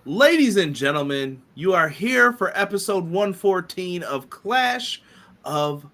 Ladies and gentlemen, you are here for episode 114 of Clash of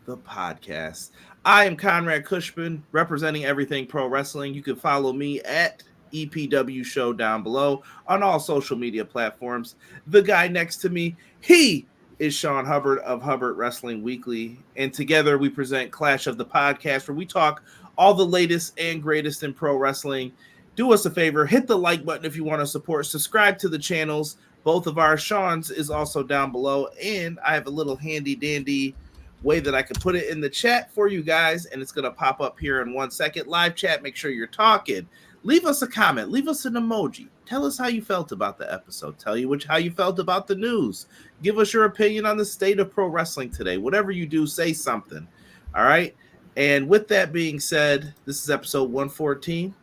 the Podcast. I am Conrad Cushman, representing Everything Pro Wrestling. You can follow me at EPW Show down below on all social media platforms. The guy next to me, he is Sean Hubbard of Hubbard Wrestling Weekly. And together we present Clash of the Podcast, where we talk all the latest and greatest in pro wrestling. Do us a favor, hit the like button if you want to support, subscribe to the channels. Both of our Sean's is also down below, and I have a little handy dandy way that I can put it in the chat for you guys, and it's going to pop up here in 1 second. Live chat, make sure you're talking. Leave us a comment, leave us an emoji. Tell us how you felt about the episode. Tell you how you felt about the news. Give us your opinion on the state of pro wrestling today. Whatever you do, say something. All right? And with that being said, this is episode 114.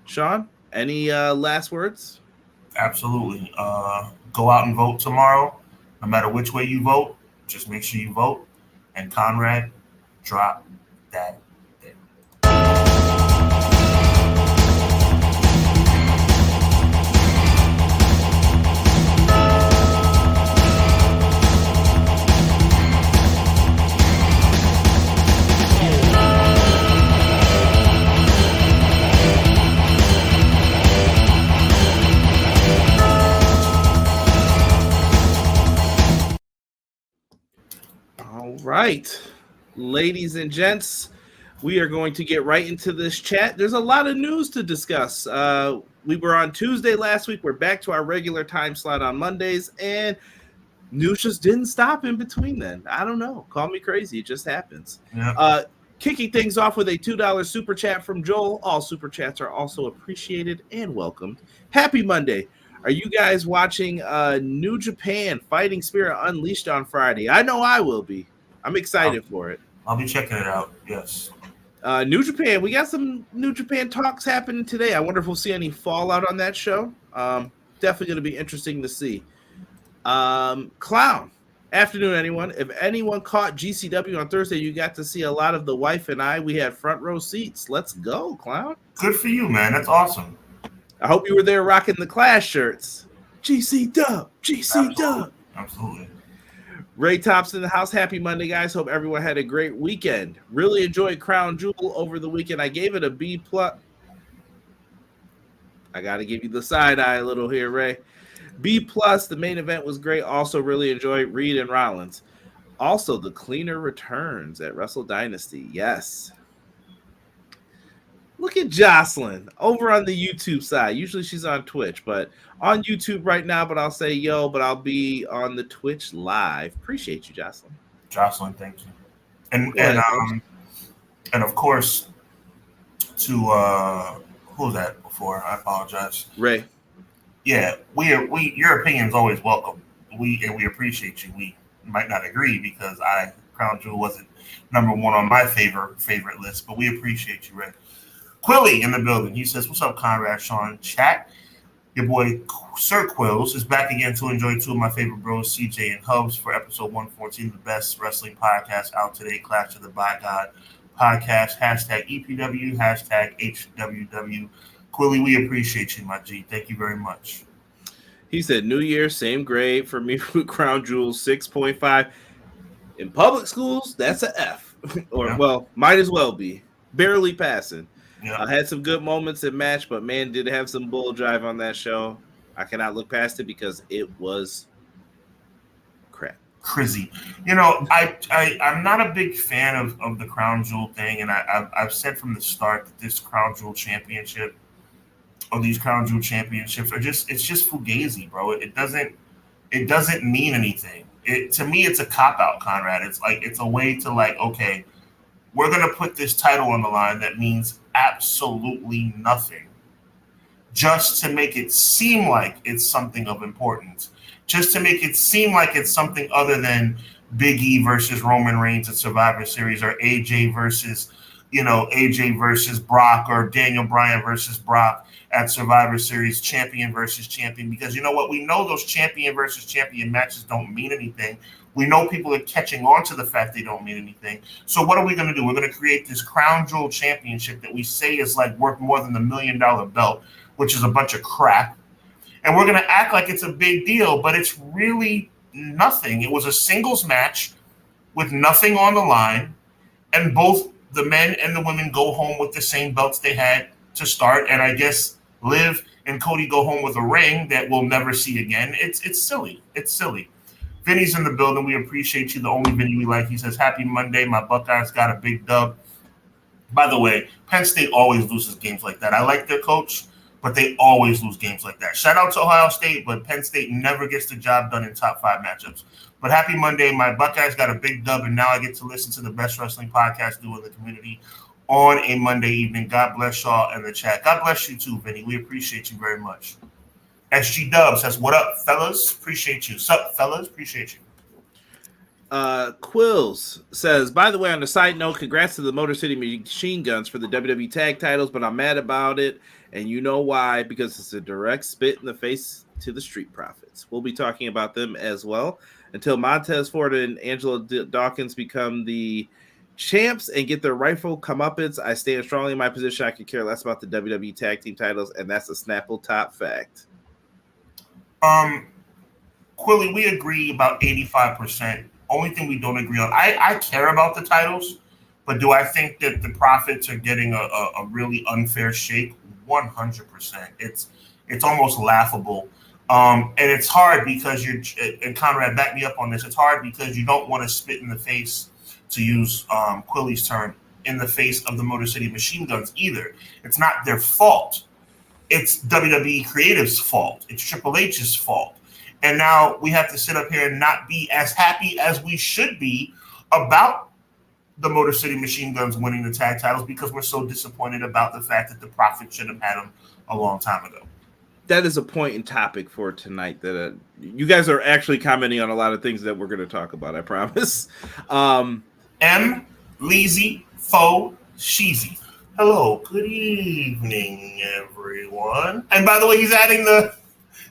Sean, any last words? Absolutely. Go out and vote tomorrow. No matter which way you vote, just make sure you vote. And Conrad, drop that thing. All right, ladies and gents, we are going to get right into this chat. There's a lot of news to discuss. We were on Tuesday last week. We're back to our regular time slot on Mondays, and news just didn't stop in between then. I don't know. Call me crazy. It just happens. Yeah. Kicking things off with a $2 super chat from Joel. All super chats are also appreciated and welcomed. Happy Monday. Are you guys watching New Japan Fighting Spirit Unleashed on Friday? I know I will be. I'm excited for it. I'll be checking it out, yes. New Japan, we got some New Japan talks happening today. I wonder if we'll see any fallout on that show. Definitely going to be interesting to see. Clown, afternoon, anyone. If anyone caught GCW on Thursday, you got to see a lot of the wife and I. We had front row seats. Let's go, Clown. Good for you, man. That's awesome. I hope you were there rocking the Clash shirts. GC Dub, GC Dub. Absolutely. Ray Thompson in the house. Happy Monday, guys. Hope everyone had a great weekend. Really enjoyed Crown Jewel over the weekend. I gave it a B+. I got to give you the side eye a little here, Ray. B+. The main event was great. Also really enjoyed Reed and Rollins. Also, the cleaner returns at Wrestle Dynasty. Yes. Look at Jocelyn over on the YouTube side. Usually she's on Twitch, but on YouTube right now. But I'll say yo, but I'll be on the Twitch live. Appreciate you, Jocelyn. Jocelyn, thank you. And of course, to who was that before? I apologize. Ray. Yeah, we your opinion's always welcome. We appreciate you. We might not agree because Crown Jewel wasn't number one on my favorite list, but we appreciate you, Ray. Quilly in the building. He says, "What's up, Conrad, Sean, chat? Your boy Sir Quills is back again to enjoy two of my favorite bros, CJ and Hubs, for episode 114, the best wrestling podcast out today, Clash of the By God podcast, hashtag EPW, hashtag HWW. Quilly, we appreciate you, my G. Thank you very much." He said, New Year, same grade for me with Crown Jewel, 6.5. In public schools, that's an F. Well, might as well be. Barely passing. Yeah. I had some good moments in match, but man, did have some bull drive on that show. I cannot look past it because it was crap. Crazy. You know, I'm not a big fan of the Crown Jewel thing, and I've said from the start that this Crown Jewel championship or these Crown Jewel championships are just fugazi, bro. It doesn't mean anything. To me, it's a cop-out, Conrad. It's a way to okay, we're gonna put this title on the line that means absolutely nothing, just to make it seem like it's something of importance, just to make it seem like it's something other than Big E versus Roman Reigns at Survivor Series, or AJ versus Brock, or Daniel Bryan versus Brock at Survivor Series, champion versus champion. Because you know what? We know those champion versus champion matches don't mean anything. We know people are catching on to the fact they don't mean anything. So what are we going to do? We're going to create this Crown Jewel championship that we say is worth more than the $1 million belt, which is a bunch of crap. and we're going to act like it's a big deal, but it's really nothing. It was a singles match with nothing on the line, and both the men and the women go home with the same belts they had to start, and I guess Liv and Cody go home with a ring that we'll never see again. It's silly. It's silly. Vinny's in the building. We appreciate you. The only Vinny we like. He says, happy Monday. My Buckeyes got a big dub. By the way, Penn State always loses games like that. I like their coach, but they always lose games like that. Shout out to Ohio State, but Penn State never gets the job done in top 5 matchups. But happy Monday. My Buckeyes got a big dub, and now I get to listen to the best wrestling podcast in the community on a Monday evening. God bless y'all in the chat. God bless you too, Vinny. We appreciate you very much. SG Dub says, what up, fellas? Appreciate you. Sup, fellas? Appreciate you. Quills says, by the way, on the side note, congrats to the Motor City Machine Guns for the WWE tag titles, but I'm mad about it, and you know why, because it's a direct spit in the face to the Street Profits. We'll be talking about them as well. Until Montez Ford and Angelo Dawkins become the champs and get their rightful comeuppance, I stand strongly in my position. I could care less about the WWE tag team titles, and that's a Snapple top fact. Quilly, we agree about 85%. Only thing we don't agree on, I care about the titles, but do I think that the Profits are getting a really unfair shake? 100%. It's almost laughable. And it's hard because and Conrad, back me up on this, it's hard because you don't want to spit in the face, to use Quilly's term, in the face of the Motor City Machine Guns either. It's not their fault. It's WWE Creative's fault. It's Triple H's fault. And now we have to sit up here and not be as happy as we should be about the Motor City Machine Guns winning the tag titles because we're so disappointed about the fact that the Prophet should have had them a long time ago. That is a point and topic for tonight that you guys are actually commenting on a lot of things that we're going to talk about, I promise. M. Leezy Fo Sheezy. Hello, good evening, everyone. And by the way, he's adding the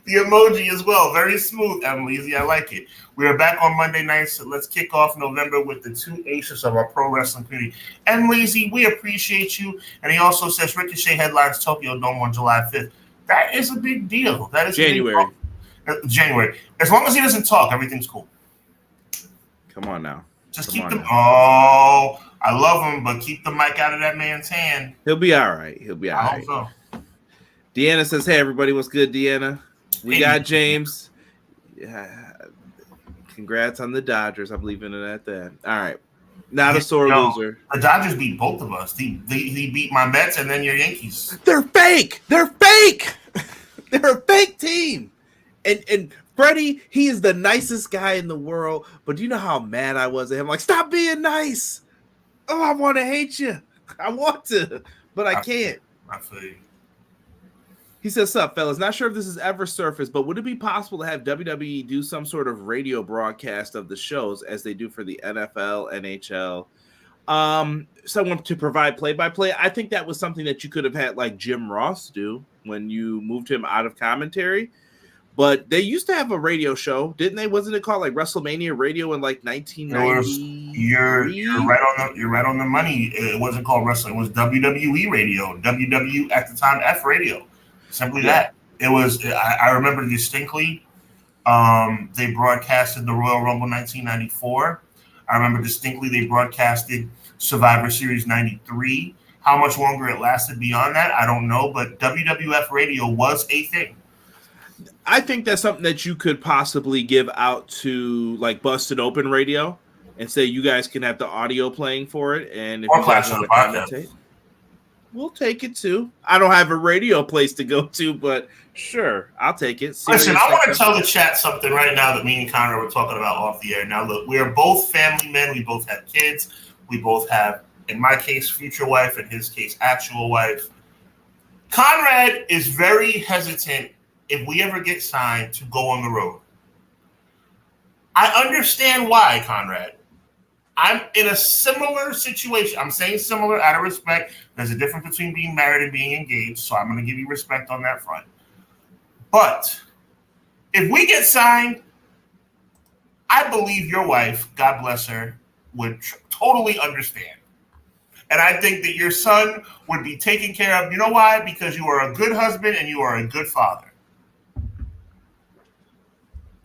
emoji as well. Very smooth, M. Leezy. I like it. We are back on Monday nights, so let's kick off November with the 2 aces of our pro wrestling community. M. Leezy, we appreciate you. And he also says Ricochet headlines Tokyo Dome on July 5th. That is a big deal. That is January. January. As long as he doesn't talk, everything's cool. Come on now. Just keep them. Oh, I love him, but keep the mic out of that man's hand. He'll be all right. I hope so. Deanna says, hey, everybody, what's good, Deanna? We got James. Yeah. Congrats on the Dodgers. I'm leaving it at that. All right. Not a sore loser. The Dodgers beat both of us. He beat my Mets and then your Yankees. They're fake. They're fake. They're a fake team. And Freddie, he is the nicest guy in the world. But do you know how mad I was at him? Like, stop being nice. Oh, I want to hate you. I want to, but I can't. I feel you. He says, sup, fellas. Not sure if this has ever surfaced, but would it be possible to have WWE do some sort of radio broadcast of the shows as they do for the NFL, NHL? Someone to provide play-by-play. I think that was something that you could have had like Jim Ross do when you moved him out of commentary. But they used to have a radio show, didn't they? Wasn't it called like WrestleMania Radio in like 1990? You're right on the money. It wasn't called wrestling. It was WWE Radio. WW at the time F Radio. Simply that. It was. I remember distinctly. They broadcasted the Royal Rumble 1994. I remember distinctly they broadcasted Survivor Series 93. How much longer it lasted beyond that, I don't know. But WWF Radio was a thing. I think that's something that you could possibly give out to like Busted Open Radio and say you guys can have the audio playing for it. And if you guys want to commentate, we'll take it too. I don't have a radio place to go to, but sure, I'll take it. Listen, I want to tell the chat something right now that me and Connor were talking about off the air. Now, look, we are both family men. We both have kids. We both have, in my case, future wife, in his case, actual wife. Conrad is very hesitant if we ever get signed to go on the road. I understand why, Conrad. I'm in a similar situation. I'm saying similar out of respect. There's a difference between being married and being engaged, so I'm going to give you respect on that front. But if we get signed, I believe your wife, God bless her, would totally understand. And I think that your son would be taken care of. You know why? Because you are a good husband and you are a good father.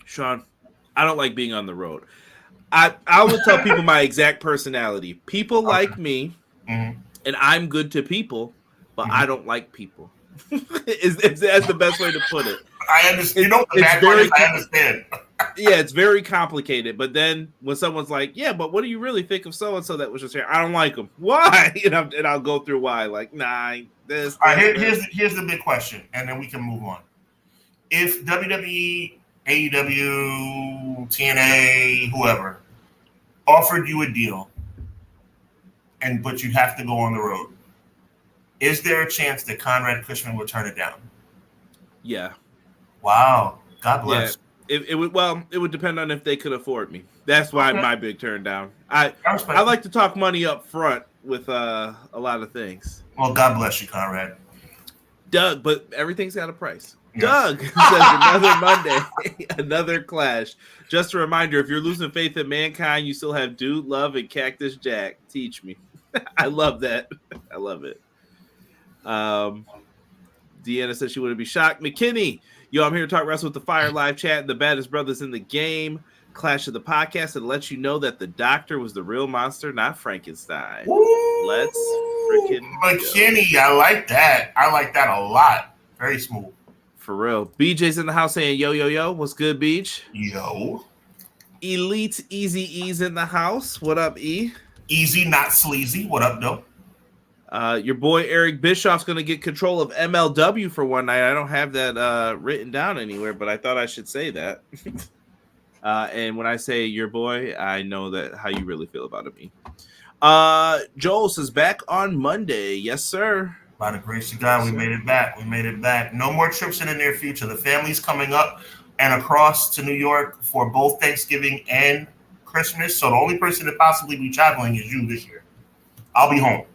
Sean, I don't like being on the road. I will tell people my exact personality. People like me, and I'm good to people, but I don't like people. That's the best way to put it. I understand. You know what the bad part is? I understand. Yeah, it's very complicated. But then when someone's like, "Yeah, but what do you really think of so and so that was just here?" I don't like them. Why? And I'll go through why. Like, nah, this. All right, here's the big question, and then we can move on. If WWE, AEW, TNA, whoever offered you a deal, but you have to go on the road, is there a chance that Conrad Cushman would turn it down? Yeah. Wow. God bless. Yeah. It would depend on if they could afford me. That's why my big turn down. I like to talk money up front with a lot of things. Well, God bless you, Conrad. Doug, but everything's got a price. Yes. Doug says another Monday, another clash. Just a reminder, if you're losing faith in mankind, you still have Dude Love and Cactus Jack. Teach me. I love that. I love it. Deanna says she wouldn't be shocked. McKinney, yo, I'm here to talk wrestling with the Fire Live chat and the baddest brothers in the game. Clash of the podcast and let you know that the doctor was the real monster, not Frankenstein. Ooh, let's freaking McKinney, go. I like that. I like that a lot. Very smooth. For real. BJ's in the house saying, yo, yo, yo. What's good, Beach? Yo. Elite Easy E's in the house. What up, E? Easy, not sleazy. What up, though? Your boy Eric Bischoff's going to get control of MLW for one night. I don't have that written down anywhere, but I thought I should say that. And when I say your boy, I know that how you really feel about me. Joel says back on Monday. Yes, sir. By the grace of God, we made it back. We made it back. No more trips in the near future. The family's coming up and across to New York for both Thanksgiving and Christmas. So the only person to possibly be traveling is you this year. I'll be home.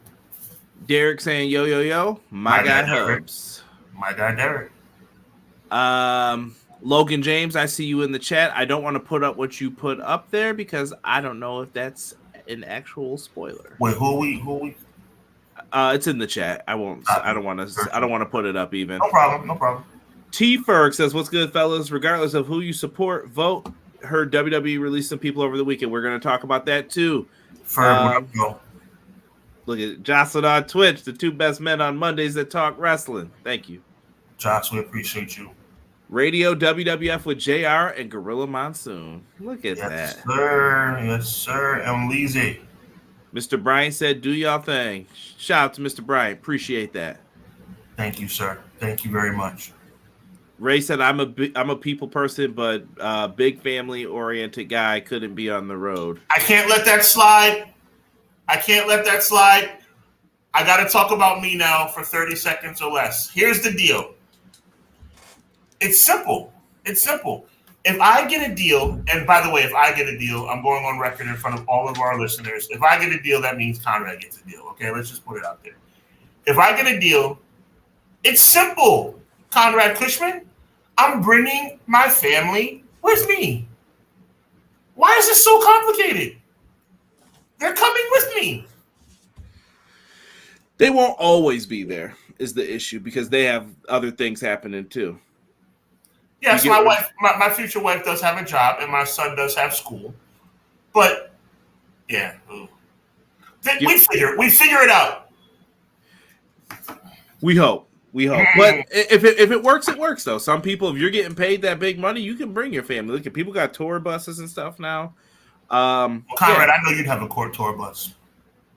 Derek saying, yo, yo, yo. My guy Hubs. My guy Derek. Logan James, I see you in the chat. I don't want to put up what you put up there because I don't know if that's an actual spoiler. Wait, who are we? It's in the chat. I won't. I don't want to put it up even. No problem. T Ferg says, "What's good, fellas? Regardless of who you support, vote." Heard WWE released some people over the weekend. We're going to talk about that too. Look at Jocelyn on Twitch. The two best men on Mondays that talk wrestling. Thank you, Josh. We appreciate you. Radio WWF with JR and Gorilla Monsoon. Look at that. Yes, sir. I'm Leezy. Mr. Bryant said, do y'all thing. Shout out to Mr. Bryant. Appreciate that. Thank you, sir. Thank you very much. Ray said, I'm a people person, but big family-oriented guy couldn't be on the road. I can't let that slide. I got to talk about me now for 30 seconds or less. Here's the deal. It's simple. If I get a deal, and by the way, if I get a deal, I'm going on record in front of all of our listeners. If I get a deal, that means Conrad gets a deal. Okay, let's just put it out there. If I get a deal, it's simple. Conrad Cushman, I'm bringing my family with me. Why is this so complicated? They're coming with me. They won't always be there is the issue because they have other things happening too. Yes, my future wife does have a job, and my son does have school. But yeah, we figure it out. We hope. But if it works, it works though. Some people, if you're getting paid that big money, you can bring your family. Look at people got tour buses and stuff now. Conrad, I know you'd have a court tour bus.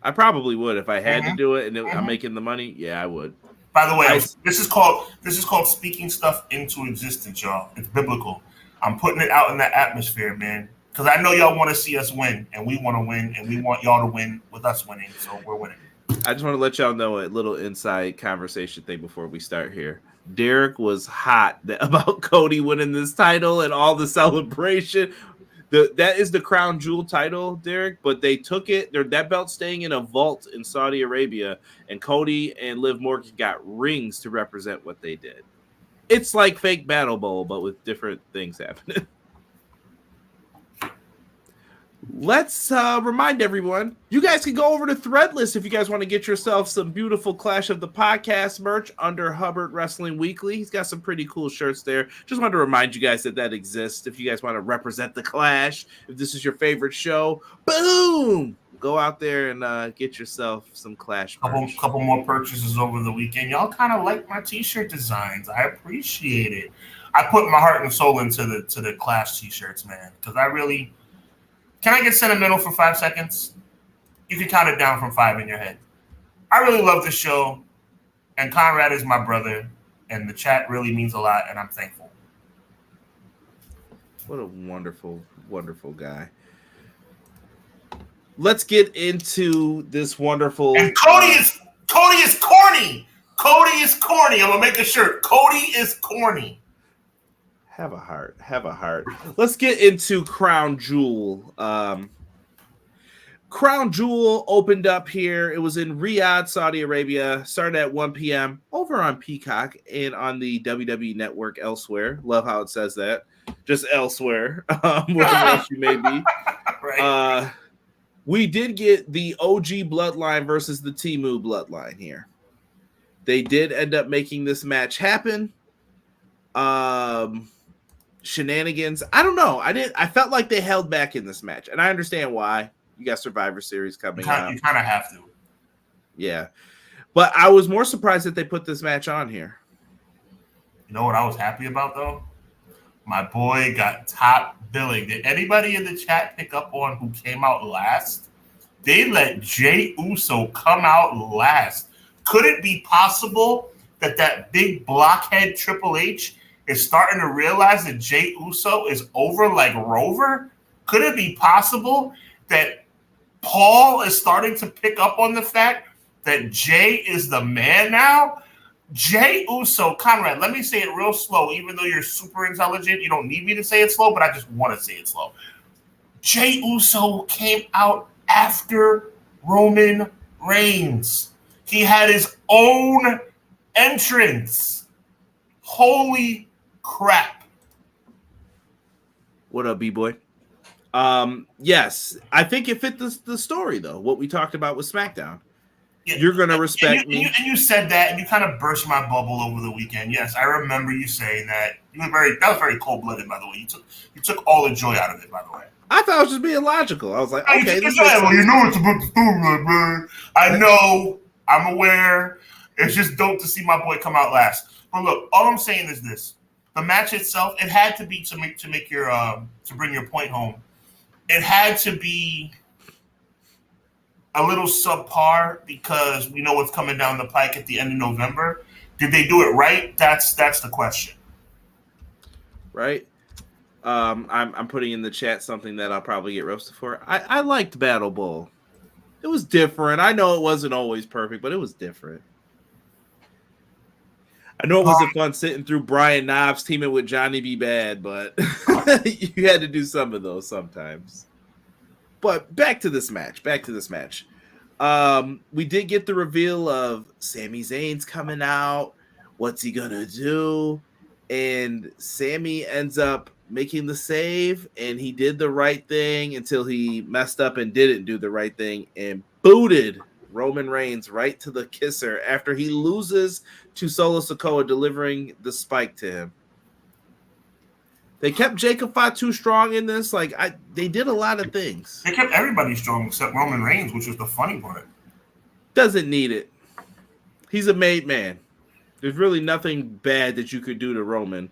I probably would if I had to do it, and I'm making the money. Yeah, I would. By the way, this is called speaking stuff into existence, y'all. It's biblical. I'm putting it out in the atmosphere, man, because I know y'all want to see us win, and we want to win, and we want y'all to win with us winning, so we're winning. I just want to let y'all know a little inside conversation thing before we start here. Derek was hot about Cody winning this title and all the celebration. That is the crown jewel title, Derek, but they took it. That belt's staying in a vault in Saudi Arabia, and Cody and Liv Morgan got rings to represent what they did. It's like fake Battle Bowl, but with different things happening. let's remind everyone, you guys can go over to Threadless if you guys want to get yourself some beautiful Clash of the Podcast merch under Hubbard Wrestling Weekly. He's got some pretty cool shirts there. Just wanted to remind you guys that exists. If you guys want to represent the Clash, if this is your favorite show, boom! Go out there and get yourself some Clash merch. Couple more purchases over the weekend. Y'all kind of like my t-shirt designs. I appreciate it. I put my heart and soul into the Clash t-shirts, man, because I really... Can I get sentimental for 5 seconds? You can count it down from 5 in your head. I really love this show, and Conrad is my brother, and the chat really means a lot, and I'm thankful. What a wonderful, wonderful guy. Let's get into this wonderful... And Cody is corny. Cody is corny. I'm going to make a shirt. Cody is corny. Have a heart. Let's get into Crown Jewel. Crown Jewel opened up here. It was in Riyadh, Saudi Arabia. Started at 1 p.m. over on Peacock and on the WWE Network elsewhere. Love how it says that. Just elsewhere, wherever else you may be. Right. We did get the OG Bloodline versus the Temu Bloodline here. They did end up making this match happen. Shenanigans. I don't know. I felt like they held back in this match, and I understand why. You got Survivor Series coming up. You kind of have to. Yeah. But I was more surprised that they put this match on here. You know what I was happy about, though? My boy got top billing. Did anybody in the chat pick up on who came out last? They let Jey Uso come out last. Could it be possible that big blockhead Triple H is starting to realize that Jey Uso is over like Rover? Could it be possible that Paul is starting to pick up on the fact that Jey is the man now? Jey Uso, Conrad, let me say it real slow, even though you're super intelligent. You don't need me to say it slow, but I just want to say it slow. Jey Uso came out after Roman Reigns. He had his own entrance. Holy crap. What up, B-boy? Yes, I think it fit the story, though, what we talked about with SmackDown. Yeah, you're going to respect me. And you said that, and you kind of burst my bubble over the weekend. Yes, I remember you saying that. That was very cold-blooded, by the way. You took all the joy out of it, by the way. I thought I was just being logical. I was like, okay. Well, you know it's about the story, man. I know. I'm aware. It's just dope to see my boy come out last. But look, all I'm saying is this. The match itself, it had to be to bring your point home. It had to be a little subpar because we know what's coming down the pike at the end of November. Did they do it right? That's the question. Right. I'm putting in the chat something that I'll probably get roasted for. I liked Battle Bowl. It was different. I know it wasn't always perfect, but it was different. I know it wasn't fun sitting through Brian Knobs teaming with Johnny B. Bad, but you had to do some of those sometimes. But back to this match. We did get the reveal of Sami Zayn's coming out. What's he going to do? And Sami ends up making the save, and he did the right thing until he messed up and didn't do the right thing and booted Roman Reigns right to the kisser after he loses to Solo Sikoa, delivering the spike to him. They kept Jacob Fatu strong in this. They did a lot of things. They kept everybody strong except Roman Reigns, which was the funny part. Doesn't need it. He's a made man. There's really nothing bad that you could do to Roman.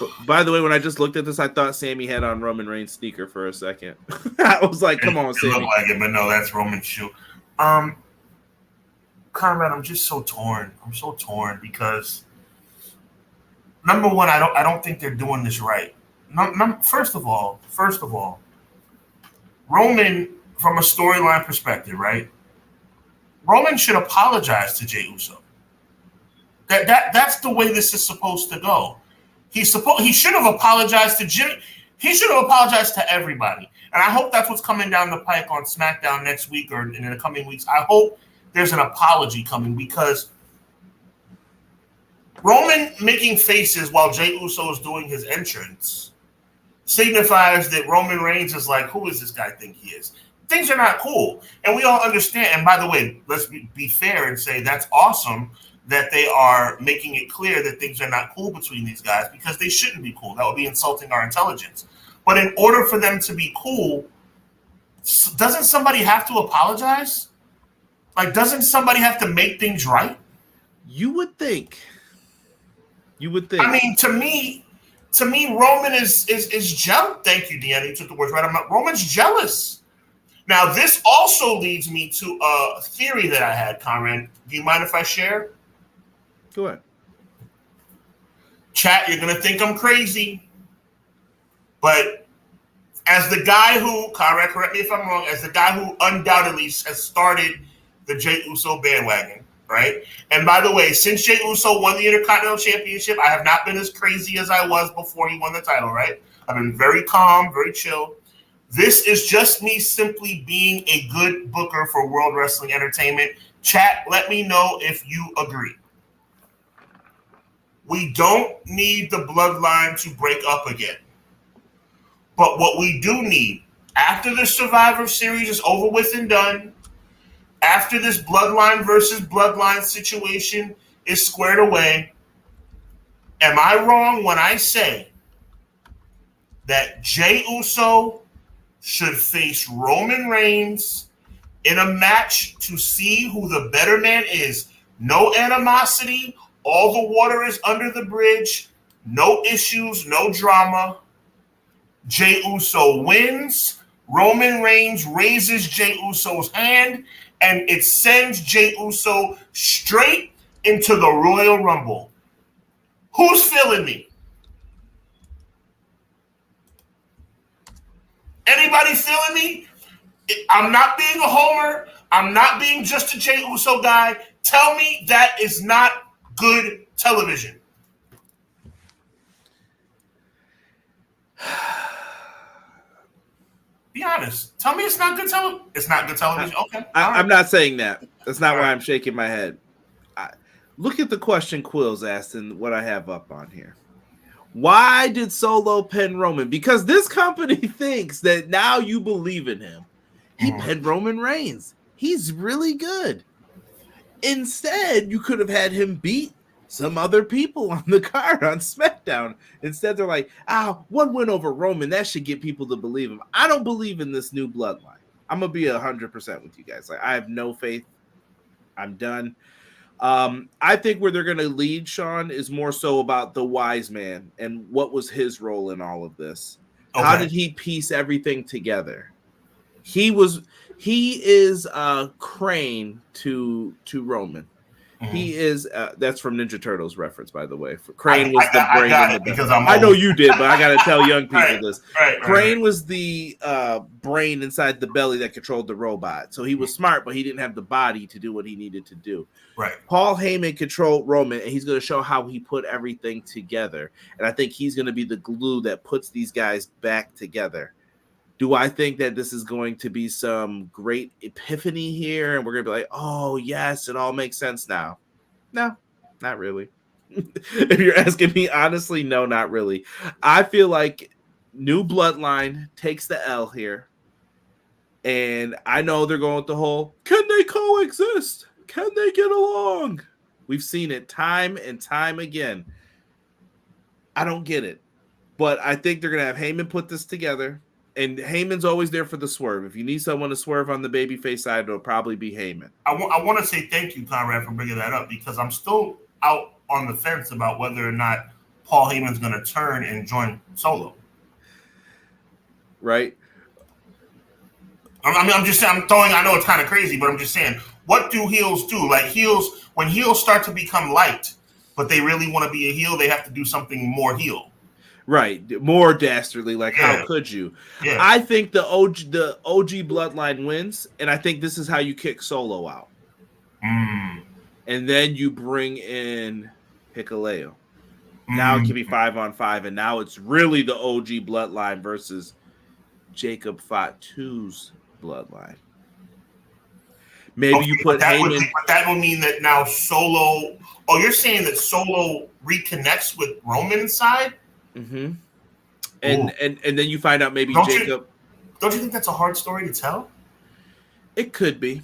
But, by the way, when I just looked at this, I thought Sami had on Roman Reigns' sneaker for a second. I was like, come on, Sami. It looked like it, but no, that's Roman's shoe. Conrad, I'm just so torn. I'm so torn because number one, I don't think they're doing this right. First of all, Roman, from a storyline perspective, right? Roman should apologize to Jey Uso. That's the way this is supposed to go. He should have apologized to Jimmy. He should have apologized to everybody. And I hope that's what's coming down the pike on SmackDown next week or in the coming weeks. I hope there's an apology coming because Roman making faces while Jey Uso is doing his entrance signifies that Roman Reigns is like, who is this guy think he is? Things are not cool. And we all understand. And by the way, let's be fair and say that's awesome that they are making it clear that things are not cool between these guys, because they shouldn't be cool. That would be insulting our intelligence. But in order for them to be cool, doesn't somebody have to apologize? Like, doesn't somebody have to make things right? You would think. I mean, to me, Roman is jealous. Thank you, Deanna. You took the words right. Roman's jealous. Now, this also leads me to a theory that I had, Conrad. Do you mind if I share? Go ahead. Chat, you're going to think I'm crazy. But as the guy who, Conrad, correct me if I'm wrong, as the guy who undoubtedly has started the Jey Uso bandwagon, right? And by the way, since Jey Uso won the Intercontinental Championship, I have not been as crazy as I was before he won the title, right? I've been very calm, very chill. This is just me simply being a good booker for World Wrestling Entertainment. Chat, let me know if you agree. We don't need the bloodline to break up again. But what we do need, after the Survivor Series is over with and done, after this bloodline versus bloodline situation is squared away, am I wrong when I say that Jey Uso should face Roman Reigns in a match to see who the better man is? No animosity. All the water is under the bridge. No issues, no drama. Jey Uso wins. Roman Reigns raises Jey Uso's hand, and it sends Jey Uso straight into the Royal Rumble. Who's feeling me? Anybody feeling me? I'm not being a homer. I'm not being just a Jey Uso guy. Tell me that is not good television. Be honest. Tell me it's not good television. It's not good television. Okay. I'm not saying that. That's not why I'm shaking my head. Look at the question Quills asked and what I have up on here. Why did Solo pen Roman? Because this company thinks that now you believe in him. He penned Roman Reigns. He's really good. Instead, you could have had him beat some other people on the card on SmackDown. Instead, they're like, one win over Roman. That should get people to believe him. I don't believe in this new bloodline. I'm going to be 100% with you guys. Like, I have no faith. I'm done. I think where they're going to lead, Sean, is more so about the wise man and what was his role in all of this. Okay. How did he piece everything together? He is Crane to Roman. Mm-hmm. He is that's from Ninja Turtles reference, by the way. Crane was the brain. I know you did, but I got to tell young people this. Crane was the brain inside the belly that controlled the robot. So he was smart, but he didn't have the body to do what he needed to do. Right. Paul Heyman controlled Roman, and he's going to show how he put everything together. And I think he's going to be the glue that puts these guys back together. Do I think that this is going to be some great epiphany here? And we're going to be like, oh, yes, it all makes sense now. No, not really. If you're asking me honestly, no, not really. I feel like new bloodline takes the L here. And I know they're going with the whole, can they coexist? Can they get along? We've seen it time and time again. I don't get it. But I think they're going to have Heyman put this together. And Heyman's always there for the swerve. If you need someone to swerve on the babyface side, it'll probably be Heyman. I want to say thank you, Conrad, for bringing that up, because I'm still out on the fence about whether or not Paul Heyman's going to turn and join Solo. Right? I'm just saying, I know it's kind of crazy, but I'm just saying, what do heels do? Like when heels start to become liked, but they really want to be a heel, they have to do something more heel. Right, more dastardly. Like, how could you? Yeah. I think the OG bloodline wins, and I think this is how you kick Solo out. And then you bring in Hikuleo. Now it can be 5-on-5, and now it's really the OG bloodline versus Jacob Fatu's bloodline. Maybe you put Heyman. But that would mean that now Solo. Oh, you're saying that Solo reconnects with Roman inside? Mm-hmm. and then you find out maybe don't Jacob. Don't you think that's a hard story to tell? It could be.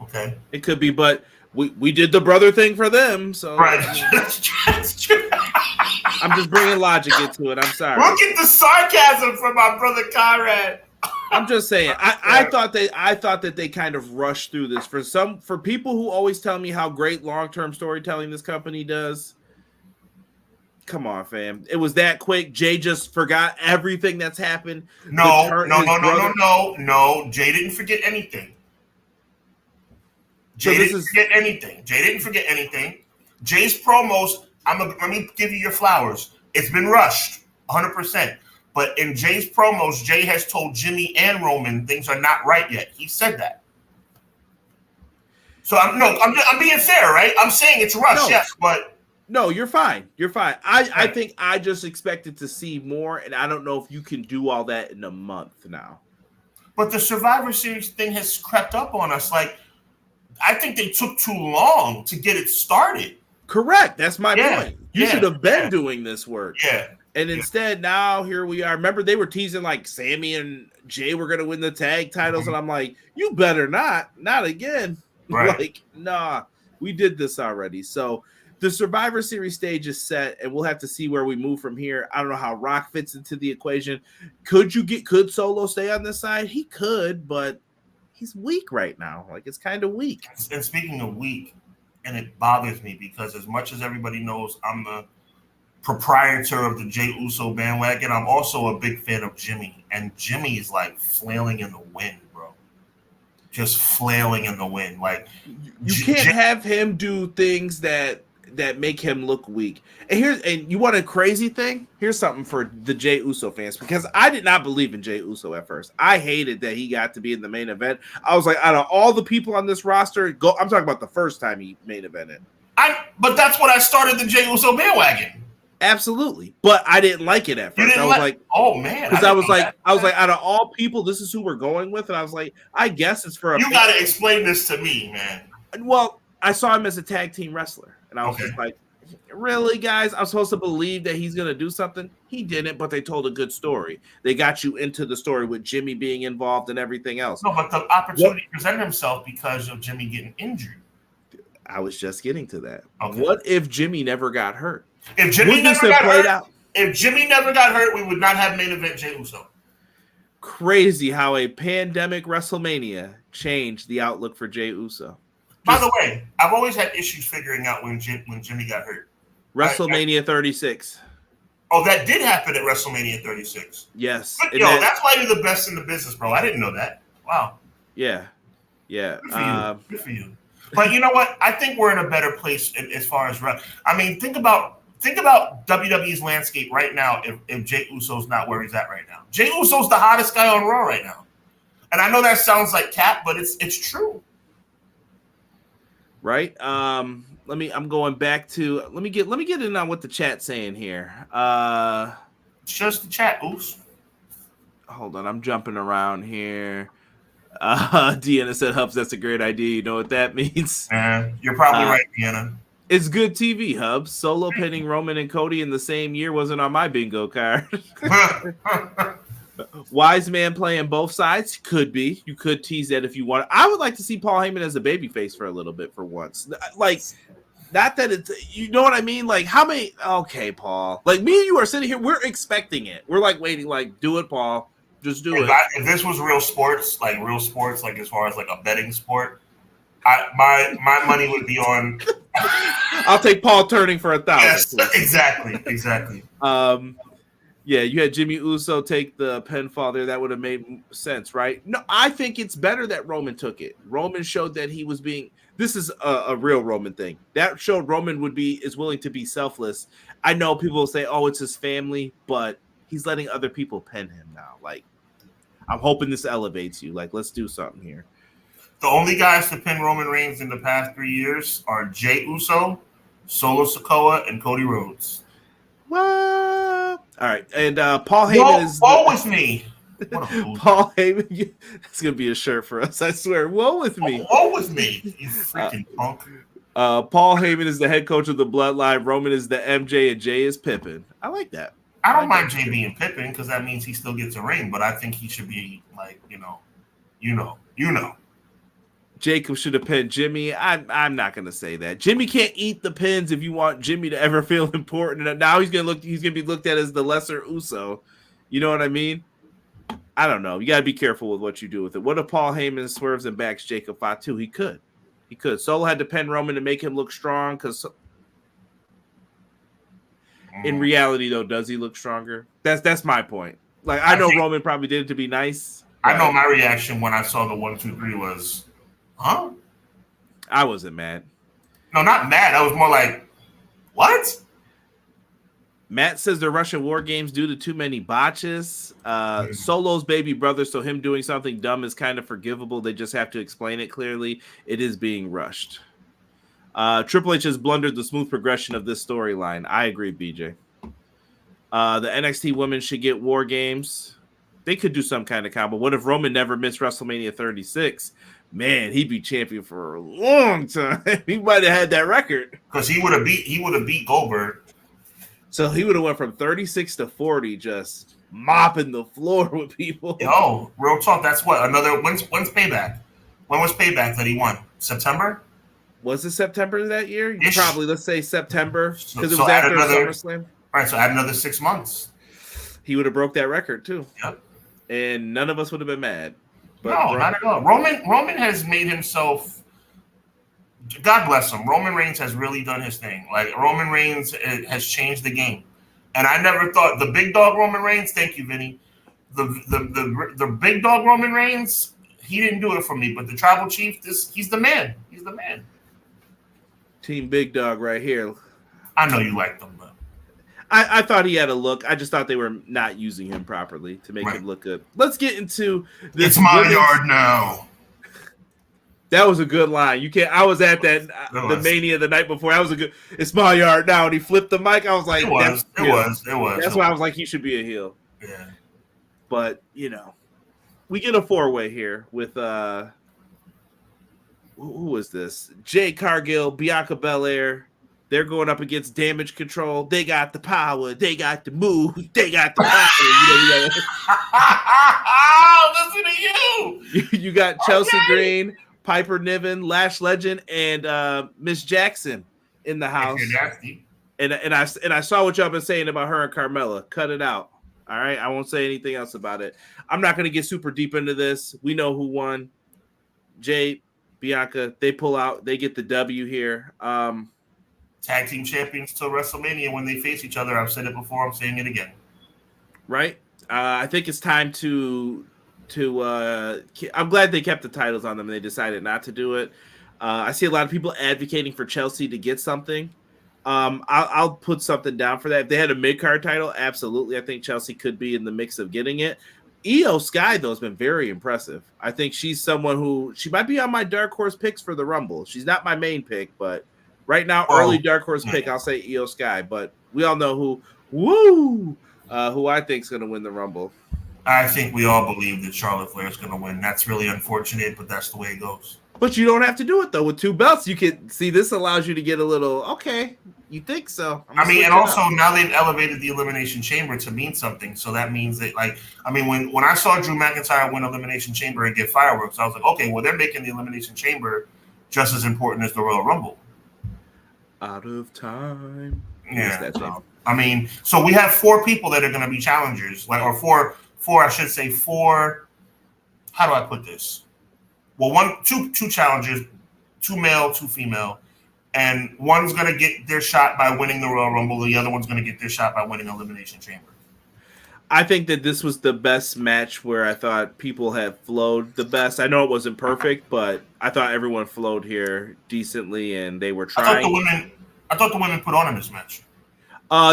Okay. It could be, but we did the brother thing for them, so right. That's true. I'm just bringing logic into it. I'm sorry. Look at the sarcasm from my brother Conrad. I'm just saying. I thought that they kind of rushed through this for people who always tell me how great long-term storytelling this company does. Come on, fam. It was that quick. Jay just forgot everything that's happened. No. Jay didn't forget anything. Jay didn't forget anything. Jay's promos, let me give you your flowers. It's been rushed, 100%. But in Jay's promos, Jay has told Jimmy and Roman things are not right yet. He said that. So I'm being fair, right? I'm saying it's rushed, yes, but no, you're fine. You're fine. I think I just expected to see more, and I don't know if you can do all that in a month now. But the Survivor Series thing has crept up on us. Like, I think they took too long to get it started. Correct. That's my point. You should have been doing this work. Yeah. And instead, now here we are. Remember, they were teasing like Sammy and Jay were going to win the tag titles, and I'm like, you better not again. Right. Like, nah, we did this already. So the Survivor Series stage is set, and we'll have to see where we move from here. I don't know how Rock fits into the equation. Could Solo stay on this side? He could, but he's weak right now. Like, it's kind of weak. And speaking of weak, and it bothers me because as much as everybody knows I'm the proprietor of the Jey Uso bandwagon, I'm also a big fan of Jimmy. And Jimmy is like flailing in the wind, bro. Just flailing in the wind. Like, you can't have him do things that make him look weak. And you want a crazy thing? Here's something for the Jey Uso fans, because I did not believe in Jey Uso at first. I hated that he got to be in the main event. I was like, out of all the people on this roster, I'm talking about the first time he main evented. But that's when I started the Jey Uso bandwagon. Absolutely, but I didn't like it at first. I was like, "Oh man!" Because I was like, out of all people, this is who we're going with, and I was like, I guess it's for a. You got to explain this to me, man. Well, I saw him as a tag team wrestler, and I was just like, really, guys? I'm supposed to believe that he's going to do something? He didn't, but they told a good story. They got you into the story with Jimmy being involved and everything else. No, but the opportunity presented himself because of Jimmy getting injured. I was just getting to that. Okay. What if Jimmy never got hurt? If Jimmy never got hurt, we would not have main event Jey Uso. Crazy how a pandemic WrestleMania changed the outlook for Jey Uso. By the way, I've always had issues figuring out when Jimmy got hurt. WrestleMania 36. Oh, that did happen at WrestleMania 36. Yes. That's why you're the best in the business, bro. I didn't know that. Wow. Yeah. Good for you. But you know what? I think we're in a better place as far as think about WWE's landscape right now if Jey Uso's not where he's at right now. Jey Uso's the hottest guy on Raw right now. And I know that sounds like cap, but it's true. Right? I'm going back to let me get in on what the chat's saying here. It's just the chat, Oos. Hold on, I'm jumping around here. Deanna said, Hubs, that's a great idea. You know what that means? You're probably right, Deanna. It's good TV, Hubs. Solo pinning Roman and Cody in the same year wasn't on my bingo card. Wise man playing both sides? Could be. You could tease that if you want. I would like to see Paul Heyman as a babyface for a little bit for once. Like, not that it's, you know what I mean? Like, how many? Okay, Paul. Like, me and you are sitting here. We're expecting it. We're like waiting, like, do it, Paul. Just do it. If this was real sports, like as far as like a betting sport, my money would be on. I'll take Paul turning for 1,000. Yes, exactly. Yeah, you had Jimmy Uso take the pinfall there. That would have made sense, right? No, I think it's better that Roman took it. Roman showed that he was being. This is a real Roman thing. That showed Roman is willing to be selfless. I know people will say, "Oh, it's his family," but he's letting other people pin him now. Like, I'm hoping this elevates you. Like, let's do something here. The only guys to pin Roman Reigns in the past 3 years are Jey Uso, Solo Sikoa, and Cody Rhodes. What? All right, and Paul Heyman is. Woe with me. Paul Heyman, that's gonna be a shirt for us. I swear. Woe with me. Woe with me. You freaking punk. Paul Heyman is the head coach of the Bloodline. Roman is the MJ, and Jay is Pippin. I like that. I don't mind Jay being Pippen because that means he still gets a ring, but I think he should be like, you know. Jacob should have pinned Jimmy. I'm not gonna say that. Jimmy can't eat the pins if you want Jimmy to ever feel important. And now he's gonna be looked at as the lesser Uso. You know what I mean? I don't know. You gotta be careful with what you do with it. What if Paul Heyman swerves and backs Jacob Fatu? He could. Solo had to pin Roman to make him look strong because in reality, though, does he look stronger? That's my point. Like I know Roman probably did it to be nice. I know my reaction when I saw the 1, 2, 3 was, huh? I wasn't mad. No, not mad. I was more like, what? Matt says they're Russian war games due to too many botches. Solo's baby brother, so him doing something dumb is kind of forgivable. They just have to explain it clearly. It is being rushed. Triple H has blundered the smooth progression of this storyline. I agree, BJ. The NXT women should get war games. They could do some kind of combo. What if Roman never missed WrestleMania 36? Man, he'd be champion for a long time. He might have had that record because he would have beat Goldberg. So he would have went from 36 to 40, just mopping the floor with people. Yo, real talk. That's what another. When's Payback? When was Payback that he won? September? Was it September that year? Probably. Let's say September because it was so after SummerSlam. Right. So add another 6 months. He would have broke that record too. Yep. And none of us would have been mad. But no, not at all. Roman has made himself. God bless him. Roman Reigns has really done his thing. Like Roman Reigns has changed the game, and I never thought the big dog Roman Reigns. Thank you, Vinny. The big dog Roman Reigns. He didn't do it for me, but the Tribal Chief. He's the man. He's the man. Team Big Dog right here. I know you like them, but I thought he had a look. I just thought they were not using him properly to make him look good. Let's get into this. It's my yard now. That was a good line. You can't. I was at that the Mania the night before. That was a good. It's my yard now, and he flipped the mic. I was like, it was. That's why I was like, he should be a heel. Yeah. But we get a 4-way here with who is this? Jade Cargill, Bianca Belair. They're going up against Damage Control. They got the power. They got the move. They got the power. Listen to you. You got Chelsea Green, Piper Niven, Lash Legend, and Miss Jackson in the house. And I saw what y'all been saying about her and Carmella. Cut it out. All right. I won't say anything else about it. I'm not going to get super deep into this. We know who won. Jade, Bianca, they pull out. They get the W here. Tag team champions till WrestleMania when they face each other. I've said it before. I'm saying it again. Right. I think it's time to I'm glad they kept the titles on them and they decided not to do it. I see a lot of people advocating for Chelsea to get something. I'll put something down for that. If they had a mid-card title, absolutely. I think Chelsea could be in the mix of getting it. Io Sky, though, has been very impressive. I think she's someone who she might be on my dark horse picks for the Rumble. She's not my main pick, but right now, early dark horse pick, I'll say Io Sky. But we all know who I think is going to win the Rumble. I think we all believe that Charlotte Flair is going to win. That's really unfortunate, but that's the way it goes. But you don't have to do it, though. With 2 belts, you can see this allows you to get a little, okay, you think so. And also now they've elevated the Elimination Chamber to mean something. So that means that, when I saw Drew McIntyre win Elimination Chamber and get fireworks, I was like, okay, well, they're making the Elimination Chamber just as important as the Royal Rumble. Out of time. Yeah. So we have 4 people that are going to be challengers, four, I should say 4. How do I put this? Well, two challengers, 2 male, 2 female, and one's going to get their shot by winning the Royal Rumble. The other one's going to get their shot by winning Elimination Chamber. I think that this was the best match where I thought people have flowed the best. I know it wasn't perfect, but I thought everyone flowed here decently, and they were trying. I thought the women put on in this match.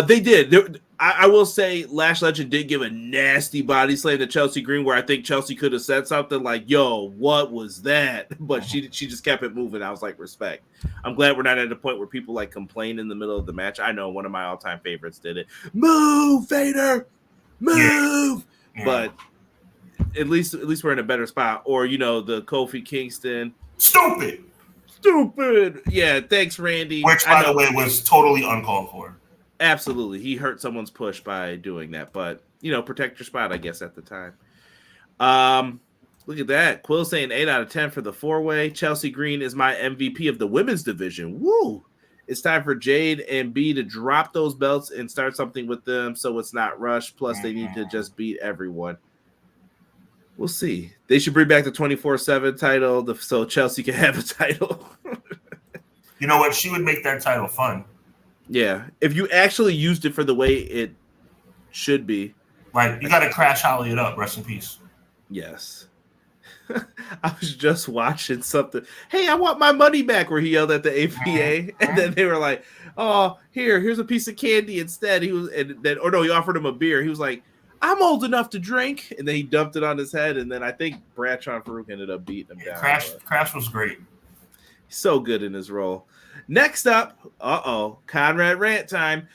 They did. I will say Lash Legend did give a nasty body slam to Chelsea Green where I think Chelsea could have said something like, yo, what was that? But she just kept it moving. I was like, respect. I'm glad we're not at a point where people complain in the middle of the match. I know one of my all-time favorites did it. Move, Vader! Move! Yeah. But at least we're in a better spot. Or, the Kofi Kingston. Stupid! Yeah, thanks, Randy. Which, by the way, was totally uncalled for. Absolutely. He hurt someone's push by doing that, but protect your spot, I guess, at the time. Look at that. Quill saying 8 out of 10 for the 4-way. Chelsea Green is my MVP of the women's division. Woo! It's time for Jade and B to drop those belts and start something with them so it's not rushed. Plus, they need to just beat everyone. We'll see. They should bring back the 24/7 title so Chelsea can have a title. You know what? She would make that title fun. Yeah. If you actually used it for the way it should be. Like, you got to Crash Holly it up. Rest in peace. Yes. I was just watching something. Hey, I want my money back, where he yelled at the APA, and then they were like, "Oh, here's a piece of candy instead." He offered him a beer. He was like, "I'm old enough to drink," and then he dumped it on his head. And then I think Bradshaw and Farouk ended up beating him down. Crash was great. So good in his role. Next up, Conrad rant time.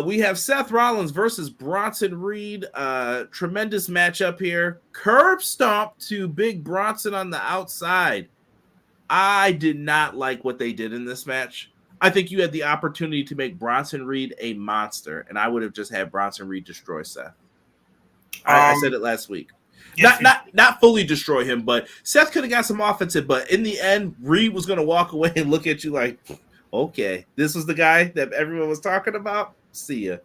We have Seth Rollins versus Bronson Reed. Tremendous matchup here. Curb stomp to Big Bronson on the outside. I did not like what they did in this match. I think you had the opportunity to make Bronson Reed a monster, and I would have just had Bronson Reed destroy Seth. I said it last week. Yes, not fully destroy him, but Seth could have got some offensive, but in the end, Reed was going to walk away and look at you like, okay, this was the guy that everyone was talking about. See ya.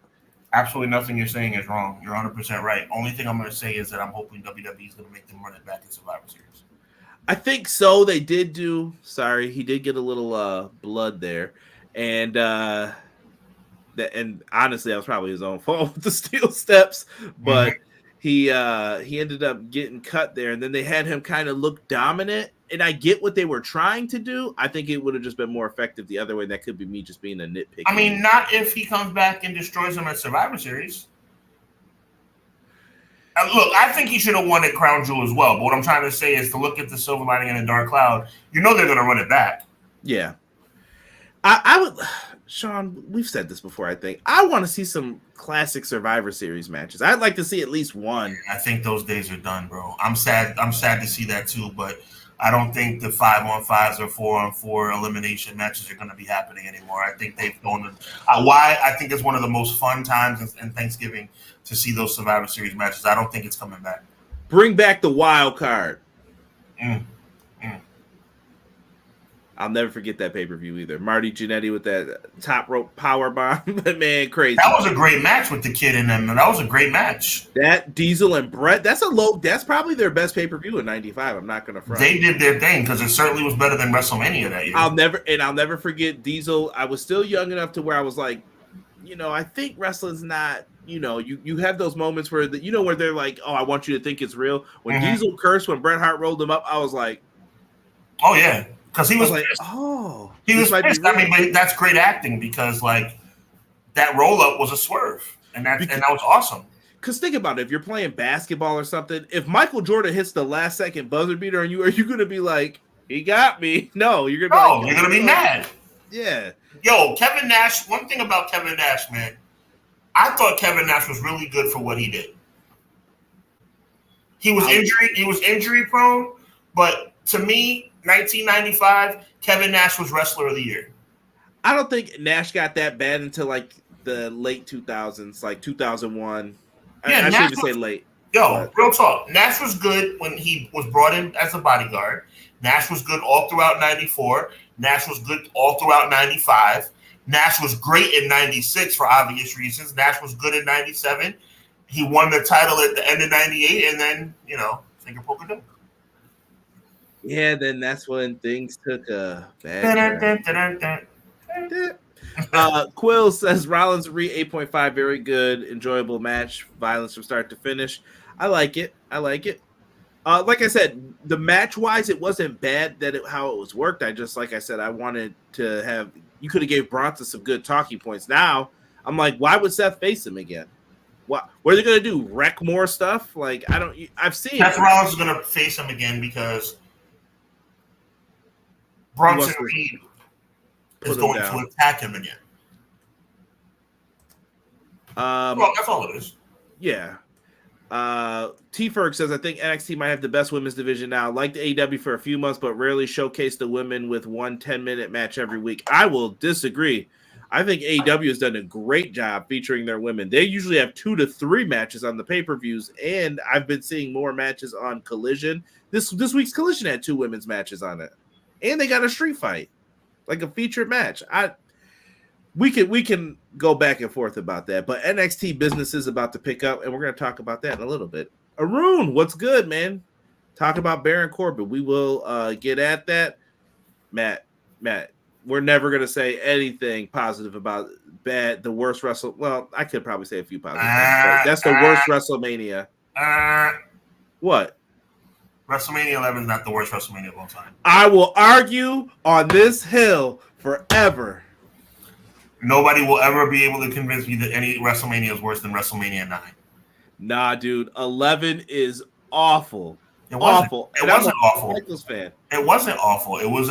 Absolutely nothing you're saying is wrong. You're 100% right. Only thing I'm going to say is that I'm hoping WWE is going to make them run it back in Survivor Series. I think so. They did do. Sorry, he did get a little blood there, and honestly, that was probably his own fault with the steel steps, but. Mm-hmm. He ended up getting cut there, and then they had him kind of look dominant. And I get what they were trying to do. I think it would have just been more effective the other way. That could be me just being a nitpick. I mean, not if he comes back and destroys him at Survivor Series. Look, I think he should have won at Crown Jewel as well. But what I'm trying to say is to look at the silver lining in a dark cloud. You know they're going to run it back. Yeah. I would... Sean, we've said this before, I think. I want to see some classic Survivor Series matches. I'd like to see at least one. I think those days are done, bro. I'm sad to see that too, but I don't think the 5-on-5s or 4-on-4 elimination matches are going to be happening anymore. I think they've gone why I think it's one of the most fun times in Thanksgiving to see those Survivor Series matches. I don't think it's coming back. Bring back the wild card. I'll never forget that pay-per-view either. Marty Jannetty with that top rope power bomb. Man, crazy. That was a great match with the kid in them. That was a great match. That Diesel and Brett, that's probably their best pay-per-view in 95. I'm not going to front. They did their thing because it certainly was better than WrestleMania that year. I'll never forget Diesel. I was still young enough to where I was like, I think wrestling's not, you have those moments where, where they're like, oh, I want you to think it's real. When Diesel cursed, when Bret Hart rolled him up, I was like, oh, yeah. Because he was like, pissed. Oh, he was pissed. I mean, but that's great acting because, like, that roll up was a swerve, and that was awesome. Because think about it, if you're playing basketball or something, if Michael Jordan hits the last second buzzer beater on you, are you going to be like, he got me? No, you're going to be you're going to be mad. Yeah. Yo, Kevin Nash. One thing about Kevin Nash, man, I thought Kevin Nash was really good for what he did. He was injury prone, but to me, 1995, Kevin Nash was Wrestler of the Year. I don't think Nash got that bad until like the late 2000s, like 2001. Yeah, I shouldn't say late. Real talk. Nash was good when he was brought in as a bodyguard. Nash was good all throughout 94. Nash was good all throughout 95. Nash was great in 96 for obvious reasons. Nash was good in 97. He won the title at the end of 98, and then, finger poker dunk. Yeah, then that's when things took a bad turn. Quill says Rollins Reed 8.5, very good, enjoyable match, violence from start to finish. I like it. Like I said, the match wise, it wasn't bad how it was worked. I just, like I said, I wanted to have. You could have gave Bronson some good talking points. Now I'm like, why would Seth face him again? What are they gonna do? Wreck more stuff? Like I've seen. Seth Rollins is gonna face him again because Bronson Reed is going to attack him again. Well, that's all it is. Yeah. T-Ferg says, I think NXT might have the best women's division now. Like the AEW for a few months, but rarely showcase the women with one 10-minute match every week. I will disagree. I think AEW has done a great job featuring their women. They usually have 2 to 3 matches on the pay-per-views, and I've been seeing more matches on Collision. This week's Collision had 2 women's matches on it, and they got a street fight, like a featured match. We can go back and forth about that, but NXT business is about to pick up, and we're going to talk about that in a little bit. Arun, what's good, man? Talk about Baron Corbin. We will get at that. Matt, we're never going to say anything positive about the worst wrestle. Well, I could probably say a few positive things, but that's the worst WrestleMania. What? WrestleMania 11 is not the worst WrestleMania of all time. I will argue on this hill forever. Nobody will ever be able to convince me that any WrestleMania is worse than WrestleMania 9. Nah, dude. 11 is awful. It wasn't. Awful. It wasn't awful. Michaels fan. It wasn't awful. It was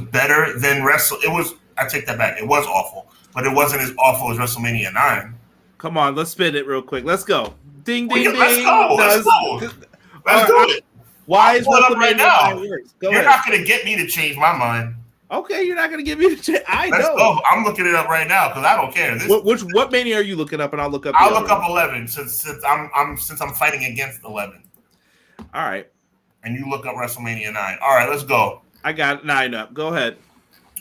better than Wrestle. It was. I take that back. It was awful, but it wasn't as awful as WrestleMania 9. Come on, let's spin it real quick. Let's go. Ding, ding, ding. Let's go. Let's do it. Why is WrestleMania right now? Worse? You're not going to get me to change my mind. Okay, you're not going to give me the change. Let's go. I'm looking it up right now because I don't care. What Mania are you looking up? And I'll look up. I'll look up 11 since I'm fighting against 11. All right. And you look up WrestleMania 9. All right, let's go. I got 9 up. Go ahead.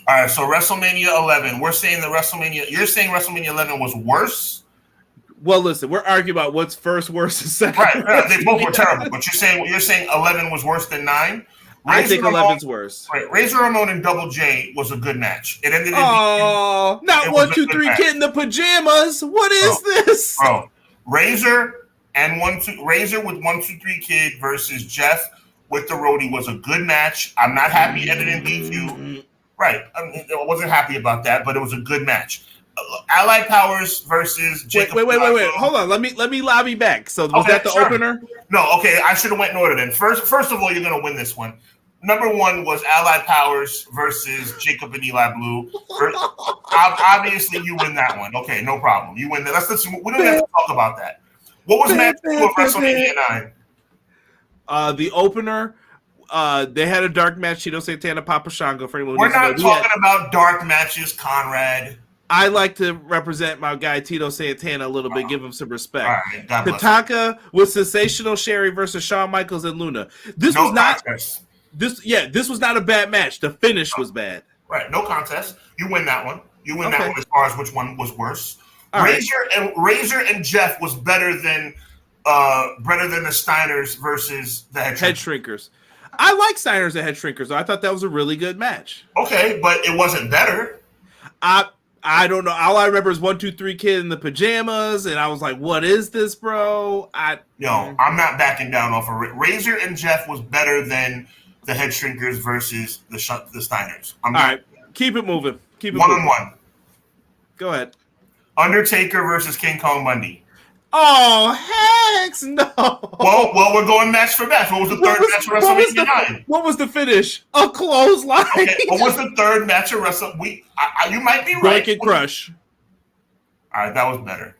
All right, so WrestleMania 11. We're saying you're saying WrestleMania 11 was worse? Well, listen, we're arguing about what's first, worse, and second. Right. They both were terrible. But you're saying 11 was worse than 9? I think 11's worse. Right. Razor Ramon and Double J was a good match. It ended in not 1, 2, 3 kid in the pajamas. What is this? Bro, Razor with 1, 2, 3 Kid versus Jeff with the Roadie was a good match. I'm not happy ended in DQ. Right. I wasn't happy about that, but it was a good match. Allied Powers versus Jacob. Wait. Hold on. Let me lobby back. So was that the opener? No. Okay. I should have went in order then. First of all, you're gonna win this one. Number 1 was Allied Powers versus Jacob and Eli Blue. Obviously, you win that one. Okay, no problem. You win that. We don't have to talk about that. What was match 2 of WrestleMania 9? The opener. They had a dark match. Tito Santana, Papa Shango. For anyone we're not talking about dark matches, Conrad. I like to represent my guy Tito Santana a little bit, give him some respect. All right, Tatanka with Sensational Sherry versus Shawn Michaels and Luna. This was not a bad match. The finish was bad. Right, no contest. You win that one. You win that one as far as which one was worse. Razor and Jeff was better than the Steiners versus the Head Shrinkers. I like Steiners and Head Shrinkers, though. I thought that was a really good match. Okay, but it wasn't better. I don't know. All I remember is 1, 2, 3 Kid in the pajamas, and I was like, "What is this, bro?" I'm not backing down off of it. Razor and Jeff was better than the Head Shrinkers versus the Steiners. All right, keep it moving. Keep it 1-on-1. Go ahead. Undertaker versus King Kong Bundy. Oh, heck no. Well, we're going match for match. What was the third match of WrestleMania 9? What was the finish? A clothesline. Okay, what was the third match of WrestleMania? You might be right. Blanket Crush. All right, that was better.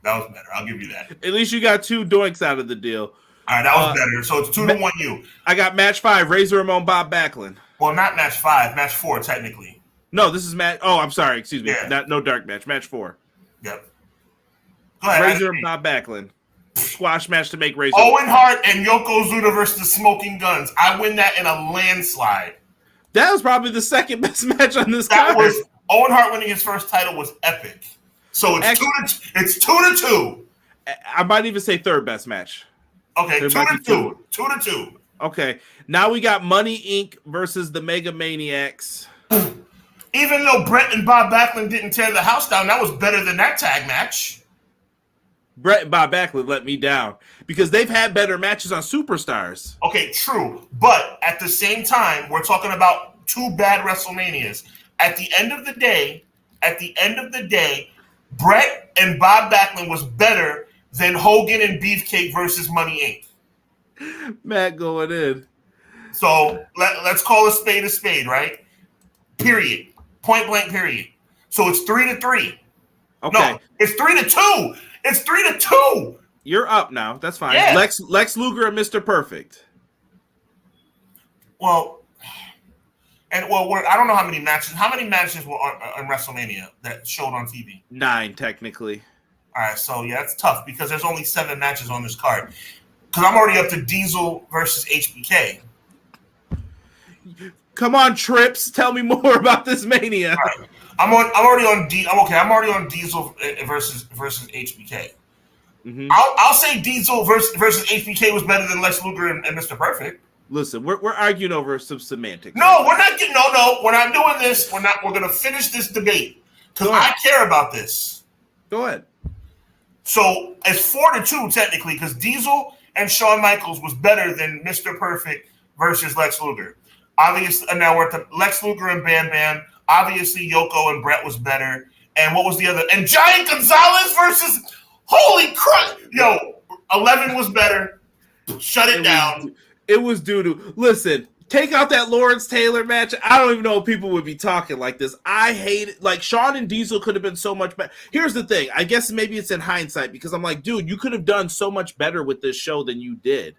I'll give you that. At least you got 2 doinks out of the deal. All right, that was better. So it's 2-1 you. I got match 5, Razor Ramon, Bob Backlund. Well, not match 5, match 4 technically. No, this is match. Oh, I'm sorry. Excuse me. Yeah. No dark match. Match 4. Yep. Go ahead. Razor and Bob Backlund. Squash match to make Razor. Owen Hart and Yokozuna versus the Smoking Guns. I win that in a landslide. That was probably the second best match on this card. Owen Hart winning his first title was epic. So it's 2-2. I might even say third best match. Okay, 2-2. 2-2. Okay, now we got Money Inc. versus the Mega Maniacs. Even though Brett and Bob Backlund didn't tear the house down, that was better than that tag match. Brett and Bob Backlund let me down because they've had better matches on Superstars. Okay, true. But at the same time, we're talking about 2 bad WrestleManias. At the end of the day, Brett and Bob Backlund was better than Hogan and Beefcake versus Money Inc. Matt going in. So let's call a spade, right? Period. Point blank, period. So it's 3-3. Okay. No, it's 3-2. It's 3-2. You're up now. That's fine. Yeah. Lex Luger and Mr. Perfect. Well, And well, I don't know how many matches. How many matches were on WrestleMania that showed on TV? 9 technically. All right, so yeah, it's tough because there's only 7 matches on this card. Because I'm already up to Diesel versus HBK. Come on, Trips. Tell me more about this Mania. Right. I'm already on Diesel versus HBK. Mm-hmm. I'll say Diesel versus HBK was better than Lex Luger and Mr. Perfect. Listen, we're arguing over some semantics. No, we're not getting. No, we're not doing this. We're gonna finish this debate because I care about this. Go ahead. So it's 4-2 technically because Diesel and Shawn Michaels was better than Mr. Perfect versus Lex Luger. Obviously, now we're at the Lex Luger and Bam Bam. Obviously, Yoko and Brett was better. And what was the other? And Giant Gonzalez versus holy crap! Yo, 11 was better. Shut it down. It was doo-doo. Listen, take out that Lawrence Taylor match. I don't even know if people would be talking like this. I hate it. Like, Shawn and Diesel could have been so much better. Here's the thing. I guess maybe it's in hindsight because I'm like, dude, you could have done so much better with this show than you did.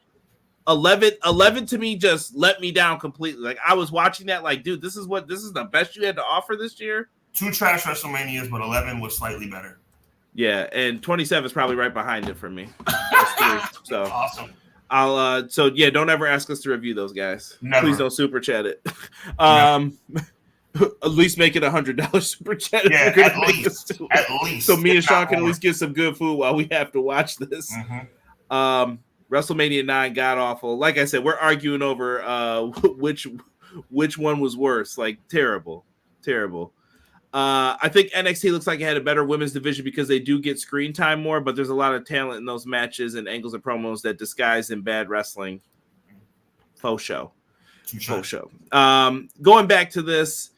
11 to me just let me down completely. Like, I was watching that like, dude, this is the best you had to offer this year? 2 trash WrestleManias, but 11 was slightly better. Yeah, and 27 is probably right behind it for me. That's 3. So awesome. Don't ever ask us to review those guys. Never. Please don't super chat it. At least make it $100 super chat. Yeah, at least. So me and Sean can at least get some good food while we have to watch this. Mm-hmm. WrestleMania 9 got awful. Like I said, we're arguing over which one was worse. Like terrible. I think NXT looks like it had a better women's division because they do get screen time more, but there's a lot of talent in those matches and angles and promos that disguise in bad wrestling. Faux show. Going back to this,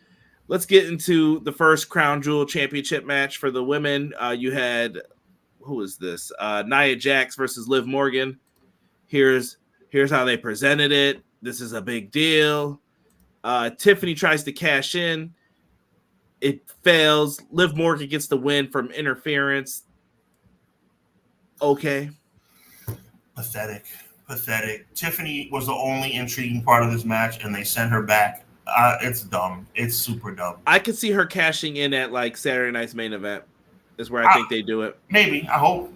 let's get into the first Crown Jewel Championship match for the women. You had, who is this? Nia Jax versus Liv Morgan. Here's how they presented it. This is a big deal. Tiffany tries to cash in. It fails. Liv Morgan gets the win from interference. Okay. Pathetic. Tiffany was the only intriguing part of this match, and they sent her back. It's dumb. It's super dumb. I could see her cashing in at like Saturday night's main event. Is where I think they do it. Maybe. I hope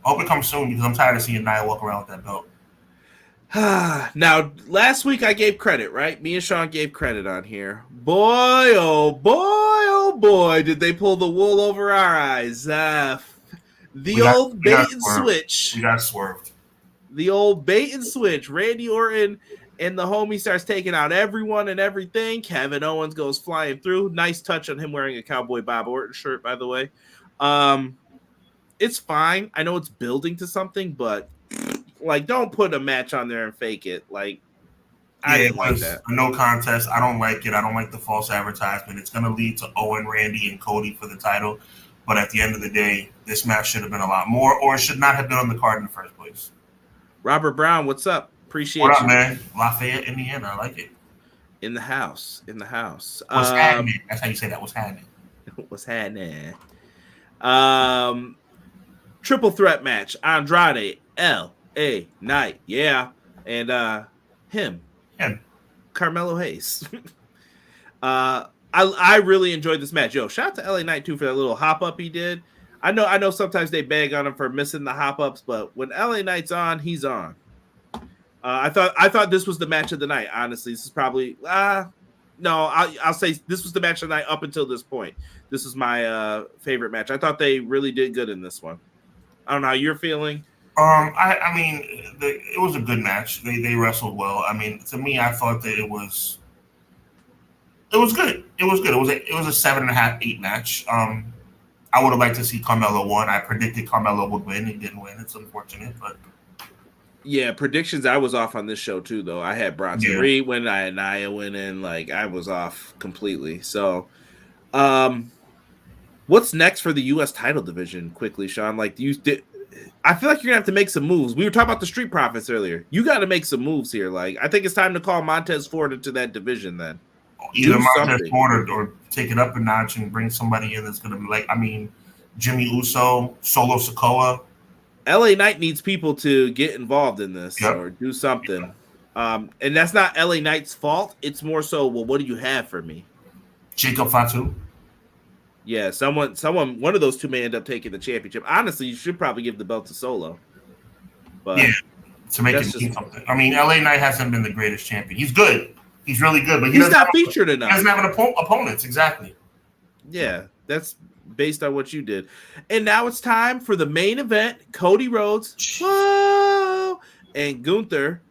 it comes soon because I'm tired of seeing Nia walk around with that belt. Now, last week I gave credit, right? Me and Sean gave credit on here. Boy, oh boy, did they pull the wool over our eyes. Old bait and switch. We got swerved. The old bait and switch. Randy Orton and the homie starts taking out everyone and everything. Kevin Owens goes flying through. Nice touch on him wearing a Cowboy Bob Orton shirt, by the way. It's fine. I know it's building to something, but like, don't put a match on there and fake it. Like, I didn't like that. No contest. I don't like it. I don't like the false advertisement. It's going to lead to Owen, Randy, and Cody for the title. But at the end of the day, this match should have been a lot more, or it should not have been on the card in the first place. Robert Brown, what's up? Appreciate what up, you. Man? Lafayette, Indiana. I like it. In the house. What's happening? That's how you say that. What's happening? What's happening? Triple threat match. Andrade, L.A. Knight. Yeah. And him. Carmelo Hayes. I really enjoyed this match. Yo, shout out to LA Knight too for that little hop up he did. I know sometimes they bag on him for missing the hop ups, but when LA Knight's on, he's on. I thought this was the match of the night. Honestly, this is probably I'll say this was the match of the night up until this point. This is my favorite match. I thought they really did good in this one. I don't know how you're feeling. I mean, it was a good match. They wrestled well. I mean, to me, I thought that it was good. It was good. It was a 7.5, 8 match. I would have liked to see Carmelo win. I predicted Carmelo would win. He didn't win. It's unfortunate, but yeah, predictions. I was off on this show too, though. I had Bronson Reed win. I had Nia winning. Like, I was off completely. So, what's next for the U.S. title division? Quickly, Sean. Like, I feel like you're gonna have to make some moves. We were talking about the Street Profits earlier. You got to make some moves here. Like, I think it's time to call Montez Ford into that division. Then either Montez Ford or take it up a notch and bring somebody in that's gonna be like, I mean, Jimmy Uso, Solo Sikoa. LA Knight needs people to get involved in this or do something. And that's not LA Knight's fault. It's more so, well, what do you have for me? Jacob Fatu. Yeah, one of those two may end up taking the championship. Honestly, you should probably give the belt to Solo. But yeah, to make it mean something. I mean, LA Knight hasn't been the greatest champion. He's good. He's really good, but he's not featured enough. He doesn't have opponents, exactly. Yeah, that's based on what you did. And now it's time for the main event. Cody Rhodes, whoa, and Gunther.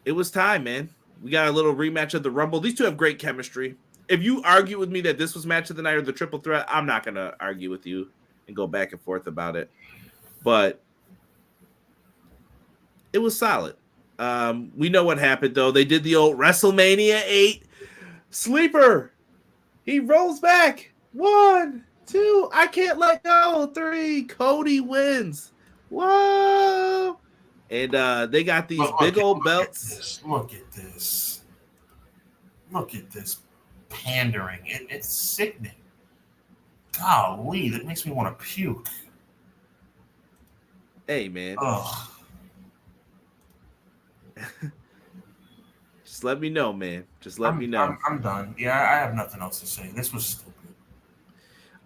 It was time, man. We got a little rematch of the Rumble. These two have great chemistry. If you argue with me that this was match of the night or the triple threat, I'm not going to argue with you and go back and forth about it. But it was solid. We know what happened, though. They did the old WrestleMania 8 sleeper. He rolls back. 1, 2. I can't let go. 3. Cody wins. Whoa. And they got these big old belts. Look at this. Look at this pandering. It's sickening. Golly, that makes me want to puke. Hey, man. Ugh. Just let me know, man. Just let me know. I'm done. Yeah, I have nothing else to say. This was stupid.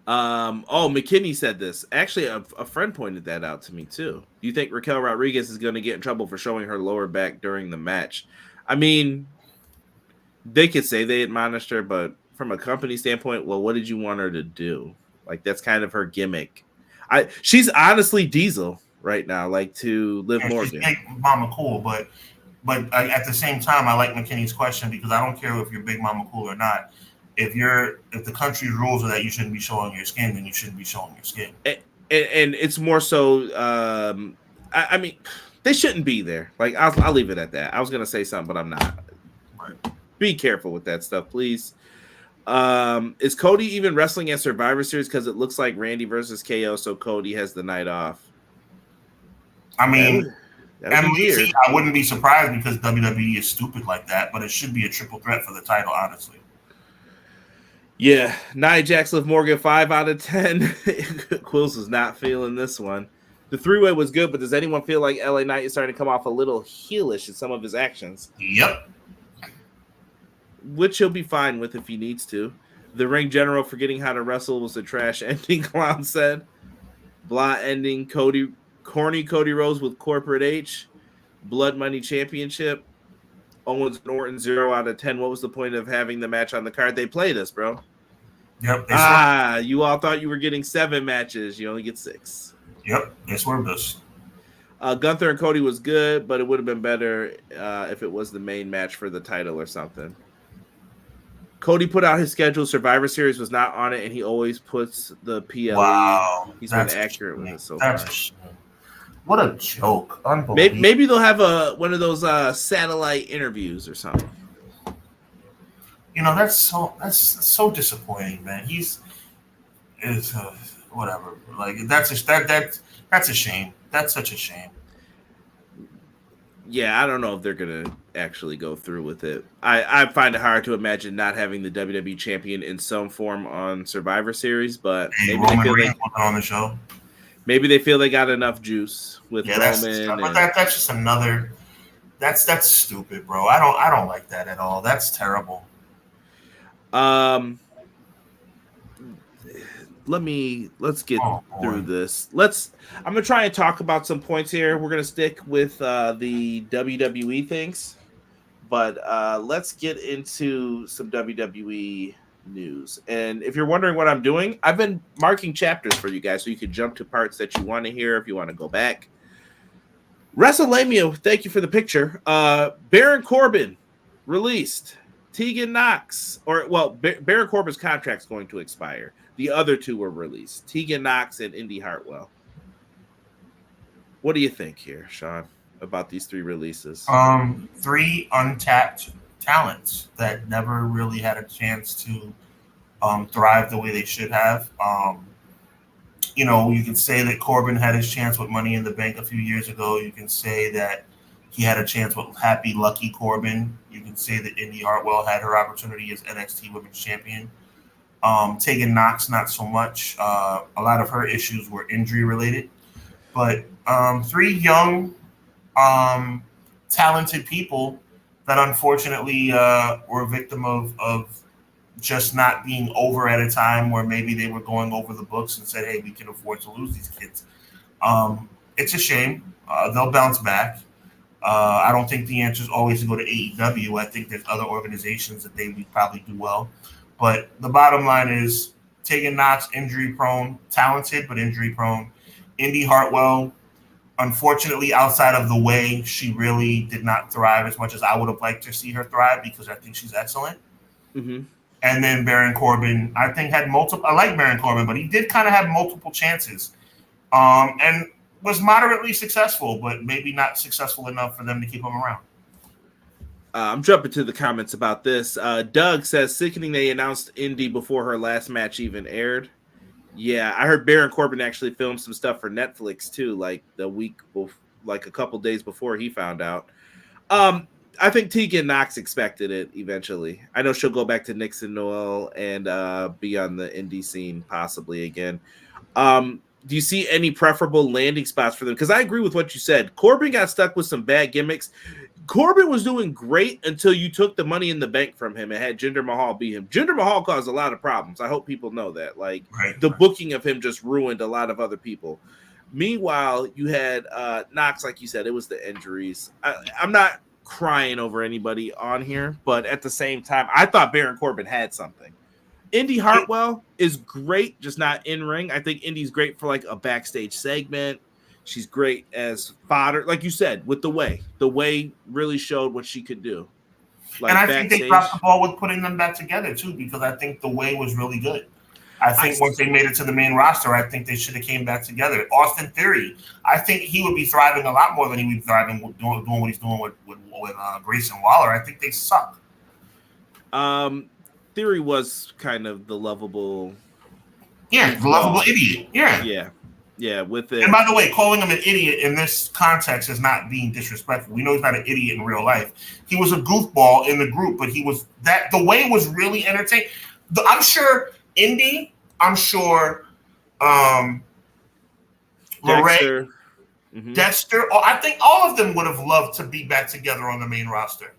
McKinney said this. Actually, a friend pointed that out to me, too. Do you think Raquel Rodriguez is going to get in trouble for showing her lower back during the match? I mean, they could say they admonished her, but from a company standpoint, well, what did you want her to do? Like, that's kind of her gimmick. She's honestly Diesel right now, like to Liv Morgan. She's Mama Cool, but at the same time, I like McKinney's question because I don't care if you're Big Mama Cool or not. If the country's rules are that you shouldn't be showing your skin, then you shouldn't be showing your skin. And it's more so. I mean, they shouldn't be there. Like I'll leave it at that. I was gonna say something, but I'm not. Right. Be careful with that stuff, please. Is Cody even wrestling at Survivor Series because it looks like Randy versus KO, so Cody has the night off? I mean, I wouldn't be surprised because WWE is stupid like that, but it should be a triple threat for the title, honestly. Yeah, Nia Jax, Liv Morgan, 5 out of 10. Quills is not feeling this one. The 3-way was good, but does anyone feel like LA Knight is starting to come off a little heelish in some of his actions? Yep. Which he'll be fine with if he needs to. The ring general forgetting how to wrestle was a trash ending, Clown said. Blah ending, corny Cody Rhodes with Corporate H. Blood Money Championship. Owens and Orton 0 out of 10. What was the point of having the match on the card? They played us, bro. Yep. You all thought you were getting 7 matches. You only get 6. Yep. They swerved us. Gunther and Cody was good, but it would have been better if it was the main match for the title or something. Cody put out his schedule. Survivor Series was not on it, and he always puts the PLE. Wow. He's been accurate with it so far. What a joke. Unbelievable. Maybe they'll have one of those satellite interviews or something. You know, that's so disappointing, man. Whatever. Like that's a shame. That's such a shame. Yeah, I don't know if they're gonna actually go through with it. I find it hard to imagine not having the WWE champion in some form on Survivor Series, but maybe Roman Reigns wasn't on the show. Maybe they feel they got enough juice with Roman. That's just another. That's stupid, bro. I don't like that at all. That's terrible. Let's get through this. I'm gonna try and talk about some points here. We're gonna stick with the WWE things, but let's get into some WWE news. And if you're wondering what I'm doing, I've been marking chapters for you guys so you can jump to parts that you want to hear if you want to go back. WrestleMania, thank you for the picture. Baron Corbin released. Tegan Knox, Baron Corbin's contract's going to expire. The other 2 were released. Tegan Knox and Indy Hartwell. What do you think here, Sean, about these 3 releases? 3 untapped talents that never really had a chance to thrive the way they should have. You know, you can say that Corbin had his chance with Money in the Bank a few years ago. You can say that he had a chance with Happy Lucky Corbin. You can say that Indy Hartwell had her opportunity as NXT Women's Champion. Tegan Knox, not so much. A lot of her issues were injury related. But 3 young talented people that unfortunately were a victim of just not being over at a time where maybe they were going over the books and said, hey, we can afford to lose these kids. It's a shame. They'll bounce back. I don't think the answer is always to go to AEW. I think there's other organizations that they would probably do well. But the bottom line is Tegan Knox, injury prone, talented, but injury prone. Indy Hartwell, unfortunately, outside of the way, she really did not thrive as much as I would have liked to see her thrive because I think she's excellent. Mm-hmm. And then Baron Corbin, I think had multiple. I like Baron Corbin, but he did kind of have multiple chances, and was moderately successful, but maybe not successful enough for them to keep him around. I'm jumping to the comments about this. Doug says, sickening they announced Indy before her last match even aired. Yeah, I heard Baron Corbin actually filmed some stuff for Netflix too, like like a couple days before he found out. I think Tegan Knox expected it eventually. I know she'll go back to Nixon Noel and be on the indie scene possibly again. Do you see any preferable landing spots for them? Because I agree with what you said. Corbin got stuck with some bad gimmicks. Corbin was doing great until you took the Money in the Bank from him and had Jinder Mahal beat him. Jinder Mahal caused a lot of problems. I hope people know that. Like, the booking of him just ruined a lot of other people. Meanwhile, you had Knox, like you said, it was the injuries. I'm not crying over anybody on here, but at the same time, I thought Baron Corbin had something. Indy Hartwell is great, just not in ring. I think Indy's great for like a backstage segment. She's great as fodder, like you said, with the way. The way really showed what she could do. Like, and I think they dropped the ball with putting them back together too, because I think the way was really good. I think once they made it to the main roster, I think they should have came back together. Austin Theory, I think he would be thriving a lot more than he would be thriving doing what he's doing with Grayson Waller. I think they suck. Theory was kind of the lovable. Yeah, the lovable idiot. Yeah, with it. And by the way, calling him an idiot in this context is not being disrespectful. We know he's not an idiot in real life. He was a goofball in the group, but he was that. The way was really entertaining. I'm sure Indy. I'm sure Dexter. Dexter. I think all of them would have loved to be back together on the main roster.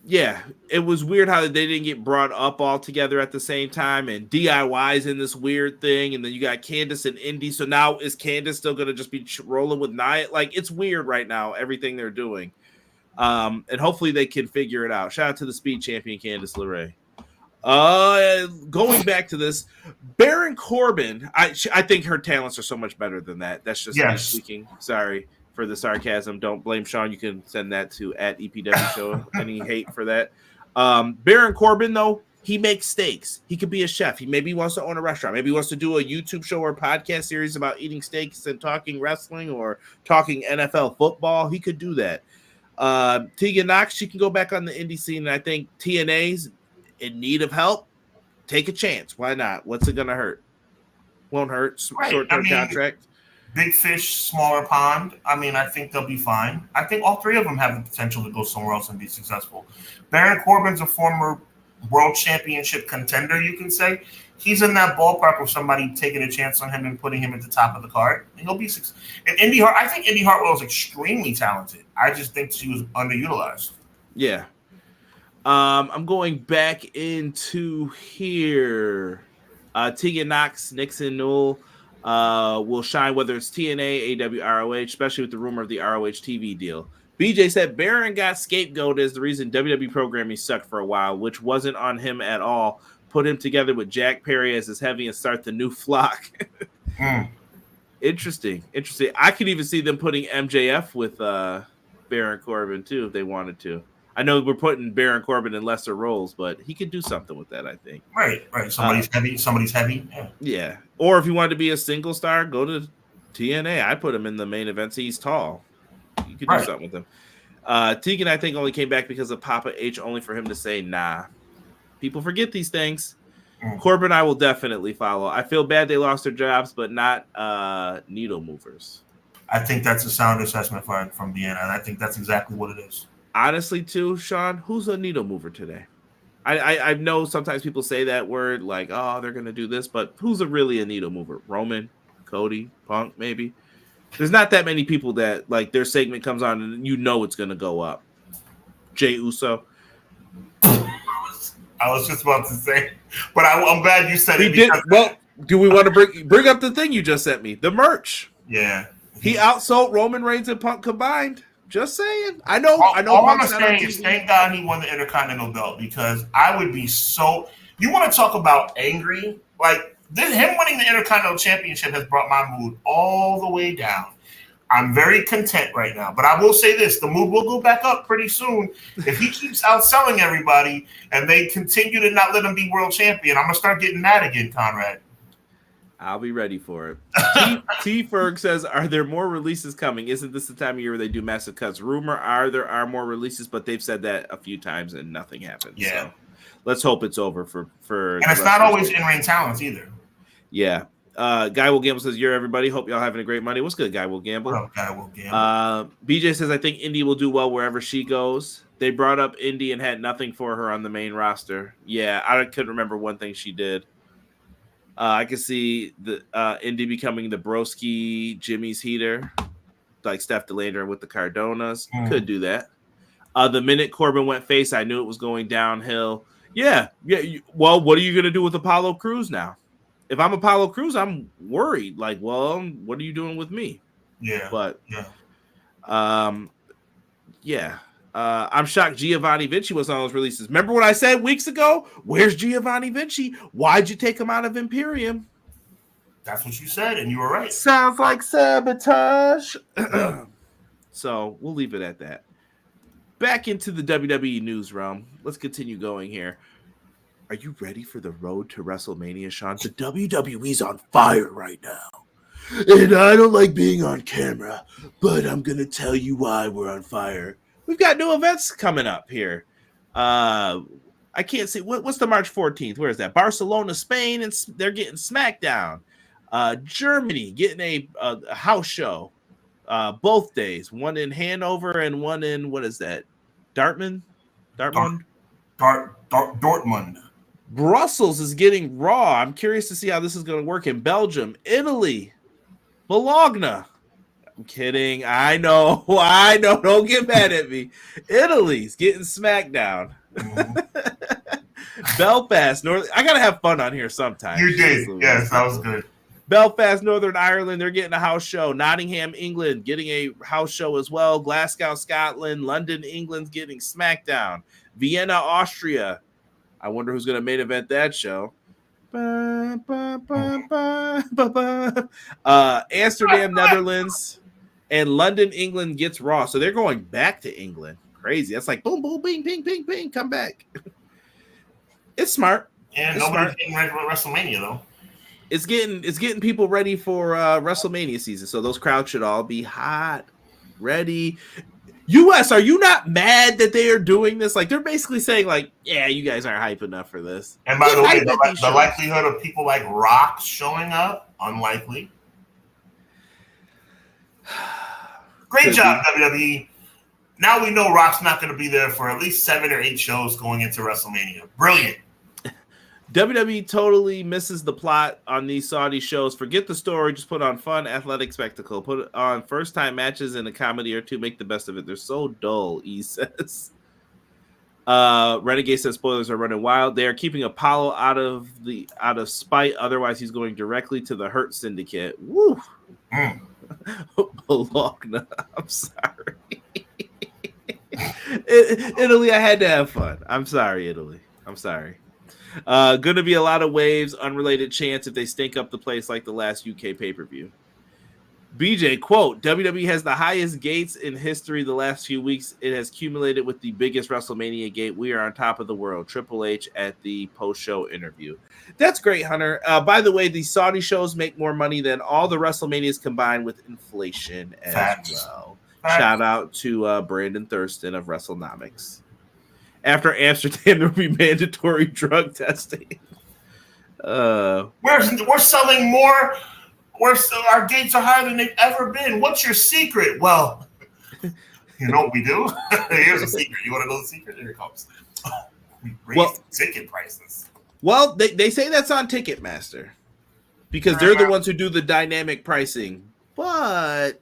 Yeah, it was weird how they didn't get brought up all together at the same time, and DIY's in this weird thing, and then you got Candice and Indy. So now is Candice still going to just be rolling with Nia? Like, it's weird right now, everything they're doing. And hopefully they can figure it out. Shout out to the speed champion, Candice LeRae. Going back to this, Baron Corbin, I think her talents are so much better than that. That's just me speaking. Sorry for the sarcasm. Don't blame Sean. You can send that to @EPW Show. Any hate for that? Baron Corbin, though, he makes steaks. He could be a chef. He maybe wants to own a restaurant. Maybe he wants to do a YouTube show or a podcast series about eating steaks and talking wrestling or talking NFL football. He could do that. Tegan Knox, she can go back on the indie scene. And I think TNA's in need of help. Take a chance. Why not? What's it going to hurt? Won't hurt. Short-term contract. Big fish, smaller pond. I mean, I think they'll be fine. I think all three of them have the potential to go somewhere else and be successful. Baron Corbin's a former world championship contender, you can say. He's in that ballpark of somebody taking a chance on him and putting him at the top of the card. And he'll be successful. And I think Indy Hartwell is extremely talented. I just think she was underutilized. Yeah. I'm going back into here. Tegan Knox, Nixon Newell will shine, whether it's TNA, AEW, ROH, especially with the rumor of the ROH TV deal. BJ said Baron got scapegoated as the reason WWE programming sucked for a while, which wasn't on him at all. Put him together with Jack Perry as his heavy and start the new flock. Interesting. I could even see them putting MJF with Baron Corbin too if they wanted to. I know we're putting Baron Corbin in lesser roles, but he could do something with that, I think. Right. Somebody's heavy. Yeah. Or if you wanted to be a single star, go to TNA. I put him in the main events. He's tall. You could do something with him. Tegan, I think, only came back because of Papa H, only for him to say, nah. People forget these things. Corbin, I will definitely follow. I feel bad they lost their jobs, but not needle movers. I think that's a sound assessment from Deanna, and I think that's exactly what it is. Honestly, too, Sean, who's a needle mover today? I know sometimes people say that word like, oh, they're going to do this, but who's really a needle mover? Roman, Cody, Punk, maybe? There's not that many people that like their segment comes on and you know it's gonna go up. Jey Uso. I was just about to say, but I'm glad you said it. Well, do we want to bring up the thing you just sent me? The merch. Yeah. He outsold Roman Reigns and Punk combined. Just saying. I know. All I'm saying is thank God he won the Intercontinental belt, because I would be so. You want to talk about angry? Like him winning the Intercontinental Championship has brought my mood all the way down. I'm very content right now, but I will say this: the mood will go back up pretty soon if he keeps outselling everybody and they continue to not let him be world champion. I'm gonna start getting mad again, Conrad. I'll be ready for it. T Ferg says, "Are there more releases coming? Isn't this the time of year where they do massive cuts? Rumor there are more releases, but they've said that a few times and nothing happens. Yeah, so let's hope it's over for. And it's not always in-ring talents either. Yeah." Guy Will Gamble says, "You're everybody. Hope y'all having a great Monday." What's good, Guy Will Gamble? What up, Guy Will Gamble? BJ says, "I think Indy will do well wherever she goes. They brought up Indy and had nothing for her on the main roster. Yeah, I couldn't remember one thing she did. I could see the Indy becoming the Broski Jimmy's heater, like Steph DeLander with the Cardonas. Could do that. The minute Corbin went face, I knew it was going downhill. Yeah. Well, what are you going to do with Apollo Crews now? If I'm Apollo Crews, I'm worried. Like, well, what are you doing with me? Yeah. But, yeah. I'm shocked Giovanni Vinci was on those releases. Remember what I said weeks ago? Where's Giovanni Vinci? Why'd you take him out of Imperium? That's what you said, and you were right. Sounds like sabotage. So we'll leave it at that. Back into the WWE news realm. Let's continue going here. Are you ready for the road to WrestleMania, Sean? The WWE's on fire right now. And I don't like being on camera, but I'm going to tell you why we're on fire. We've got new events coming up here. I can't see. What's the March 14th? Where is that? Barcelona, Spain, and they're getting SmackDown. Germany getting a house show both days. One in Hanover and one in, what is that? Dortmund? Dortmund. Brussels is getting Raw. I'm curious to see how this is going to work in Belgium. Italy. Bologna. I'm kidding. I know. Don't get mad at me. Italy's getting SmackDown. Belfast, I got to have fun on here sometime. You did. Yes, that was good. Belfast, Northern Ireland, they're getting a house show. Nottingham, England, getting a house show as well. Glasgow, Scotland. London, England's getting SmackDown. Vienna, Austria. I wonder who's going to main event that show. Amsterdam, Netherlands, and London, England gets Raw. So they're going back to England. Crazy. That's like boom, boom, bing, bing, bing, bing. Come back. It's smart. And nobody's getting ready for WrestleMania, though. It's getting people ready for WrestleMania season. So those crowds should all be hot, ready. US, are you not mad that they are doing this? Like, they're basically saying, like, yeah, you guys aren't hype enough for this. And by the way, the likelihood of people like Rock showing up, unlikely. Great job, WWE. Now we know Rock's not going to be there for at least 7 or 8 shows going into WrestleMania. Brilliant. WWE totally misses the plot on these Saudi shows. Forget the story. Just put on fun, athletic spectacle. Put on first-time matches in a comedy or two. Make the best of it. They're so dull, he says. Renegade says spoilers are running wild. They are keeping Apollo out of spite. Otherwise, he's going directly to the Hurt Syndicate. Woo! Bologna. I'm sorry. Italy, I had to have fun. I'm sorry, Italy. I'm sorry. Going to be a lot of waves, unrelated chants if they stink up the place like the last UK pay-per-view. BJ, quote, WWE has the highest gates in history the last few weeks. It has accumulated with the biggest WrestleMania gate. We are on top of the world. Triple H at the post-show interview. That's great, Hunter. By the way, the Saudi shows make more money than all the WrestleManias combined with inflation as well. Shout out to Brandon Thurston of WrestleNomics. After Amsterdam, there will be mandatory drug testing. We're selling more. Our gates are higher than they've ever been. What's your secret? Well, you know what we do? Here's a secret. You want to know the secret? Here it comes. We raise ticket prices. Well, they say that's on Ticketmaster because they're the ones who do the dynamic pricing. but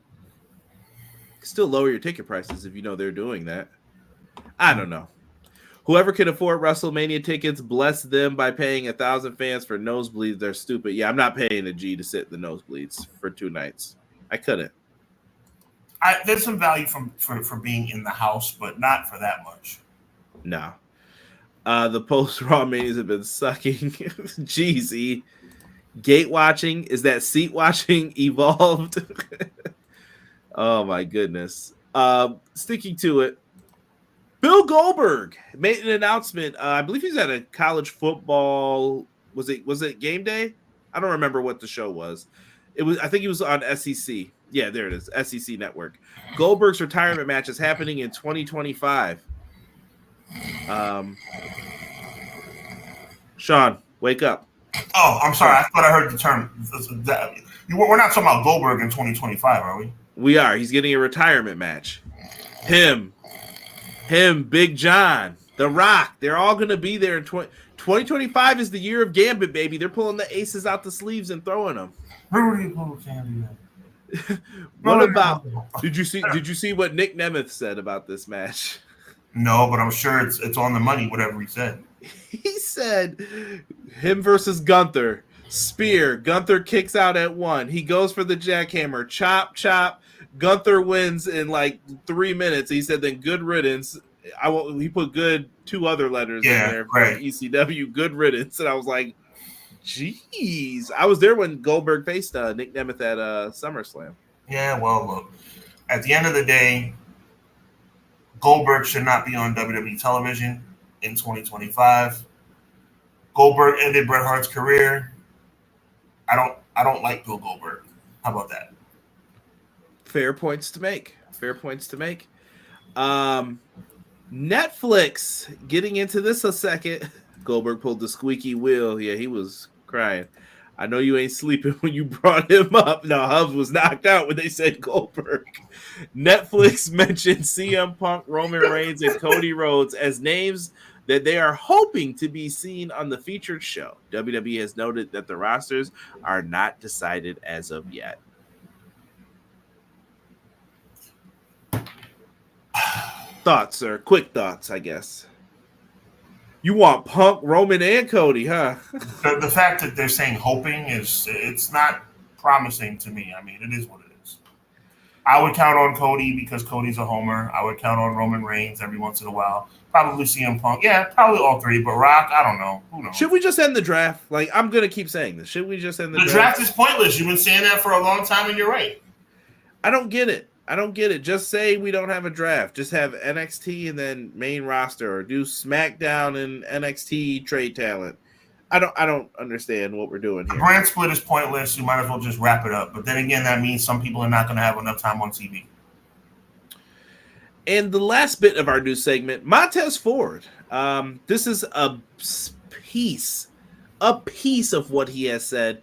still lower your ticket prices if you know they're doing that. I don't know. Whoever can afford WrestleMania tickets, bless them by paying 1,000 fans for nosebleeds. They're stupid. Yeah, I'm not paying a G to sit in the nosebleeds for 2 nights. I couldn't. There's some value for being in the house, but not for that much. No. The post Raw Manias have been sucking. Jeez, gate watching, is that seat watching evolved? Oh my goodness. Sticking to it, Bill Goldberg made an announcement. I believe he's at a college football. Was it game day? I don't remember what the show was. It was. I think he was on SEC. Yeah, there it is. SEC Network. Goldberg's retirement match is happening in 2025. Sean, wake up. Oh, I'm sorry. I thought I heard the term. We're not talking about Goldberg in 2025, are we? We are. He's getting a retirement match. Him, Big John, The Rock. They're all going to be there in 2025 is the year of Gambit, baby. They're pulling the aces out the sleeves and throwing them. What about? Did you see what Nick Nemeth said about this match? No, but I'm sure it's on the money. Whatever he said. He said him versus Gunther. Spear. Gunther kicks out at 1. He goes for the jackhammer. Chop, chop. Gunther wins in like 3 minutes. He said, then good riddance. He put good 2 other letters in there for ECW. Good riddance. And I was like, jeez. I was there when Goldberg faced Nick Nemeth at SummerSlam. Yeah, well, look. At the end of the day, Goldberg should not be on WWE television in 2025. Goldberg ended Bret Hart's career. I don't like Bill Goldberg. How about that? Fair points to make. Netflix, getting into this a second. Goldberg pulled the squeaky wheel. Yeah, he was crying. I know you ain't sleeping when you brought him up. No, Hubbs was knocked out when they said Goldberg. Netflix mentioned CM Punk, Roman Reigns, and Cody Rhodes as names that they are hoping to be seen on the featured show. WWE has noted that the rosters are not decided as of yet. Thoughts, sir? Quick thoughts, I guess. You want Punk, Roman, and Cody, huh? The fact that they're saying hoping it's not promising to me. I mean, it is what it is. I would count on Cody because Cody's a homer. I would count on Roman Reigns every once in a while. Probably CM Punk. Yeah, probably all 3. But Rock, I don't know. Who knows? Should we just end the draft? Like, I'm going to keep saying this. Should we just end the draft? The draft is pointless. You've been saying that for a long time, and you're right. I don't get it. Just say we don't have a draft. Just have NXT and then main roster, or do SmackDown and NXT trade talent. I don't understand what we're doing here. The brand split is pointless. You might as well just wrap it up. But then again, that means some people are not going to have enough time on TV. And the last bit of our news segment, Montez Ford. This is a piece of what he has said.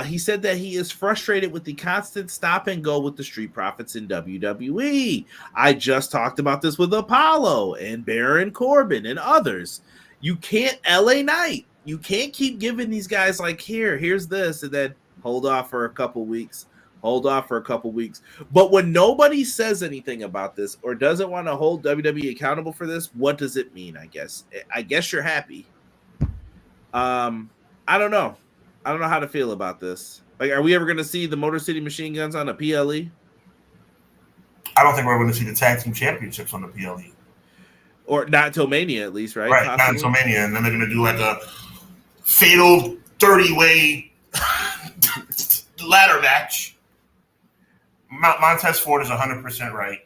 He said that he is frustrated with the constant stop and go with the Street Profits in WWE. I just talked about this with Apollo and Baron Corbin and others. You can't LA Knight. You can't keep giving these guys like, here's this, and then hold off for a couple weeks. But when nobody says anything about this or doesn't want to hold WWE accountable for this, what does it mean, I guess? I guess you're happy. I don't know. I don't know how to feel about this. Like, are we ever going to see the Motor City Machine Guns on a PLE? I don't think we're going to see the Tag Team Championships on the PLE. Or not until Mania, at least, right? Right, possibly. Not until Mania. And then they're going to do like a fatal 30-way ladder match. Montez Ford is 100% right.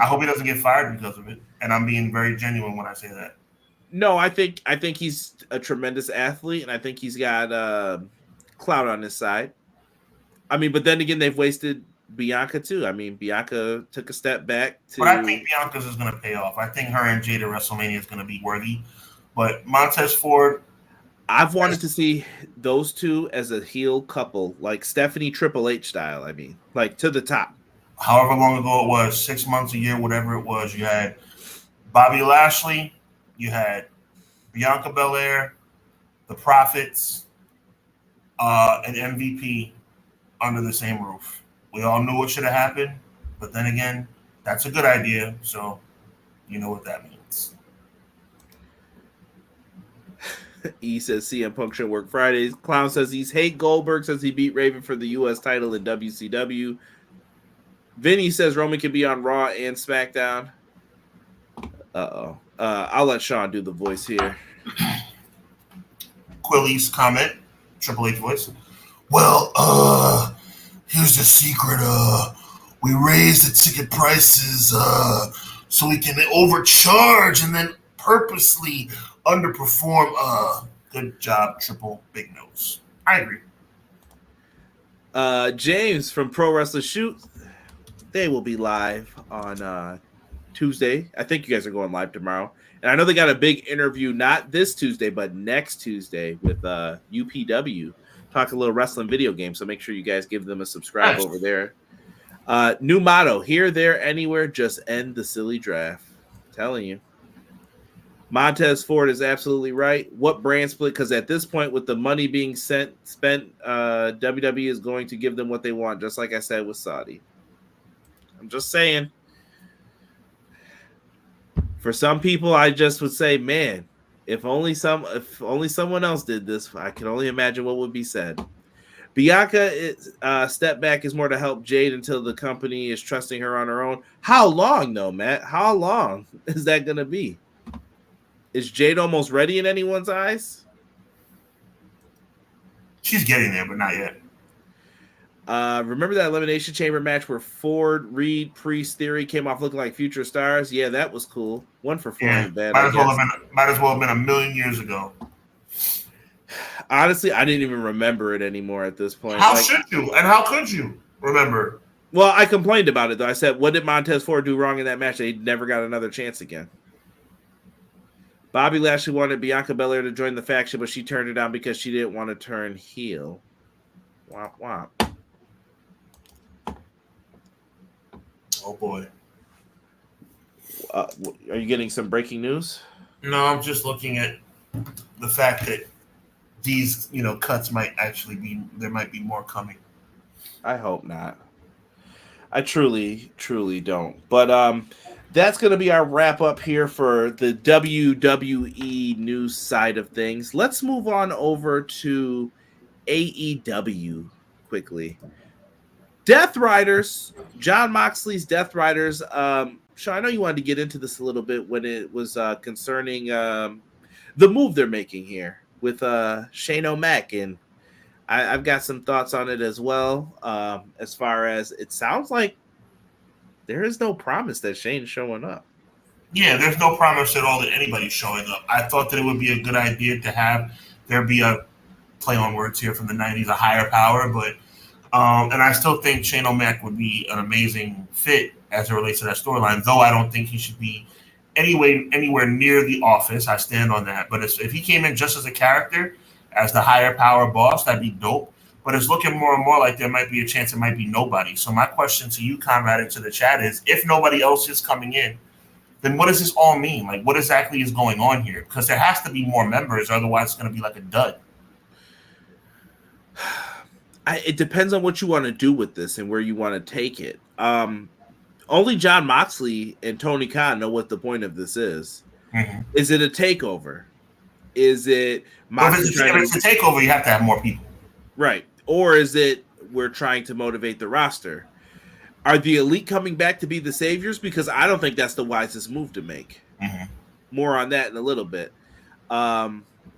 I hope he doesn't get fired because of it. And I'm being very genuine when I say that. No, I think he's a tremendous athlete, and I think he's got clout on his side. I mean, but then again, they've wasted Bianca too. I mean, Bianca took a step back. But I think Bianca's is going to pay off. I think her and Jada WrestleMania is going to be worthy. But Montez Ford, I've wanted to see those two as a heel couple, like Stephanie Triple H style. I mean, like to the top. However long ago it was, 6 months, a year, whatever it was, you had Bobby Lashley. You had Bianca Belair, the Profits, an MVP, under the same roof. We all knew what should have happened, but then again, that's a good idea. So you know what that means. E says CM Punk should work Fridays. Clown says he's hate Goldberg, says he beat Raven for the U.S. title in WCW. Vinny says Roman can be on Raw and SmackDown. Uh-oh. I'll let Sean do the voice here. Quilly's comment, Triple H voice. Well, here's the secret. We raised the ticket prices so we can overcharge and then purposely underperform. Good job, Triple Big Nose. I agree. James from Pro Wrestler Shoot. They will be live on Tuesday. I think you guys are going live tomorrow. And I know they got a big interview, not this Tuesday, but next Tuesday with UPW. Talk a little wrestling video game. So make sure you guys give them a subscribe over there. New motto, here, there, anywhere, just end the silly draft. I'm telling you. Montez Ford is absolutely right. What brand split? Because at this point, with the money being spent, WWE is going to give them what they want, just like I said with Saudi. I'm just saying. For some people, I just would say, man, if only someone else did this, I can only imagine what would be said. Bianca step back is more to help Jade until the company is trusting her on her own. How long, though, Matt? How long is that going to be? Is Jade almost ready in anyone's eyes? She's getting there, but not yet. Remember that Elimination Chamber match where Ford, Reed, Priest, Theory came off looking like future stars? Yeah, that was cool. One for Ford. Yeah, bad, might as well have been a million years ago. Honestly, I didn't even remember it anymore at this point. How should you? And how could you remember? Well, I complained about it, though. I said, what did Montez Ford do wrong in that match? They never got another chance again. Bobby Lashley wanted Bianca Belair to join the faction, but she turned it down because she didn't want to turn heel. Womp womp. Oh, boy. Are you getting some breaking news? No, I'm just looking at the fact that these, cuts might actually be, there might be more coming. I hope not. I truly, truly don't. But that's going to be our wrap up here for the WWE news side of things. Let's move on over to AEW quickly. Death Riders, Jon Moxley's Death Riders. Sean, I know you wanted to get into this a little bit when it was concerning the move they're making here with Shane O'Mac, and I've got some thoughts on it as well. As far as it sounds like there is no promise that Shane's showing up. Yeah, there's no promise at all that anybody's showing up. I thought that it would be a good idea to have there be a play on words here from the 90s, a higher power, but and I still think Shane O'Mac would be an amazing fit as it relates to that storyline, though I don't think he should be anywhere near the Office. I stand on that. But if he came in just as a character, as the higher power boss, that'd be dope. But it's looking more and more like there might be a chance it might be nobody. So my question to you, Conrad, and to the chat is, if nobody else is coming in, then what does this all mean? Like, what exactly is going on here? Because there has to be more members, otherwise it's going to be like a dud. It depends on what you want to do with this and where you want to take it. Only Jon Moxley and Tony Khan know what the point of this is. Mm-hmm. Is it a takeover? Is it Moxley if it's a takeover, you have to have more people. Right. Or is it we're trying to motivate the roster? Are the Elite coming back to be the saviors? Because I don't think that's the wisest move to make. Mm-hmm. More on that in a little bit.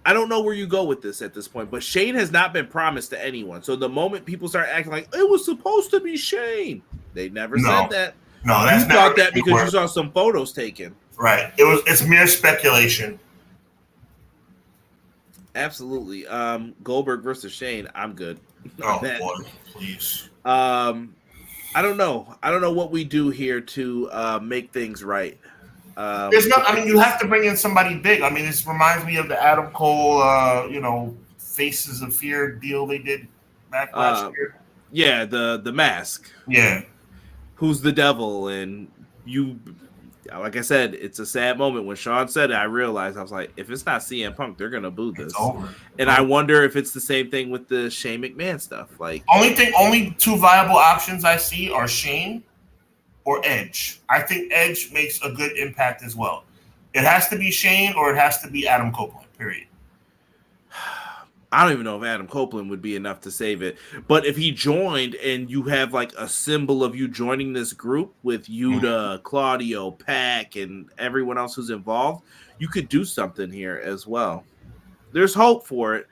I don't know where you go with this at this point, but Shane has not been promised to anyone. So the moment people start acting like it was supposed to be Shane, they never said that. No, that's you thought that because you saw some photos taken. Right. It's mere speculation. Absolutely. Goldberg versus Shane, I'm good. Oh boy, please. I don't know. I don't know what we do here to make things right. You have to bring in somebody big. I mean, this reminds me of the Adam Cole, Faces of Fear deal they did back last year. Yeah, the mask. Yeah. Who's the devil? And you like I said, it's a sad moment. When Sean said it, I realized, I was like, if it's not CM Punk, they're gonna boo this. It's over. And I wonder if it's the same thing with the Shane McMahon stuff. Like, only two viable options I see are Shane or Edge. I think Edge makes a good impact as well. It has to be Shane or it has to be Adam Copeland, period. I don't even know if Adam Copeland would be enough to save it. But if he joined and you have like a symbol of you joining this group with Yuta, Claudio, Pac, and everyone else who's involved, you could do something here as well. There's hope for it.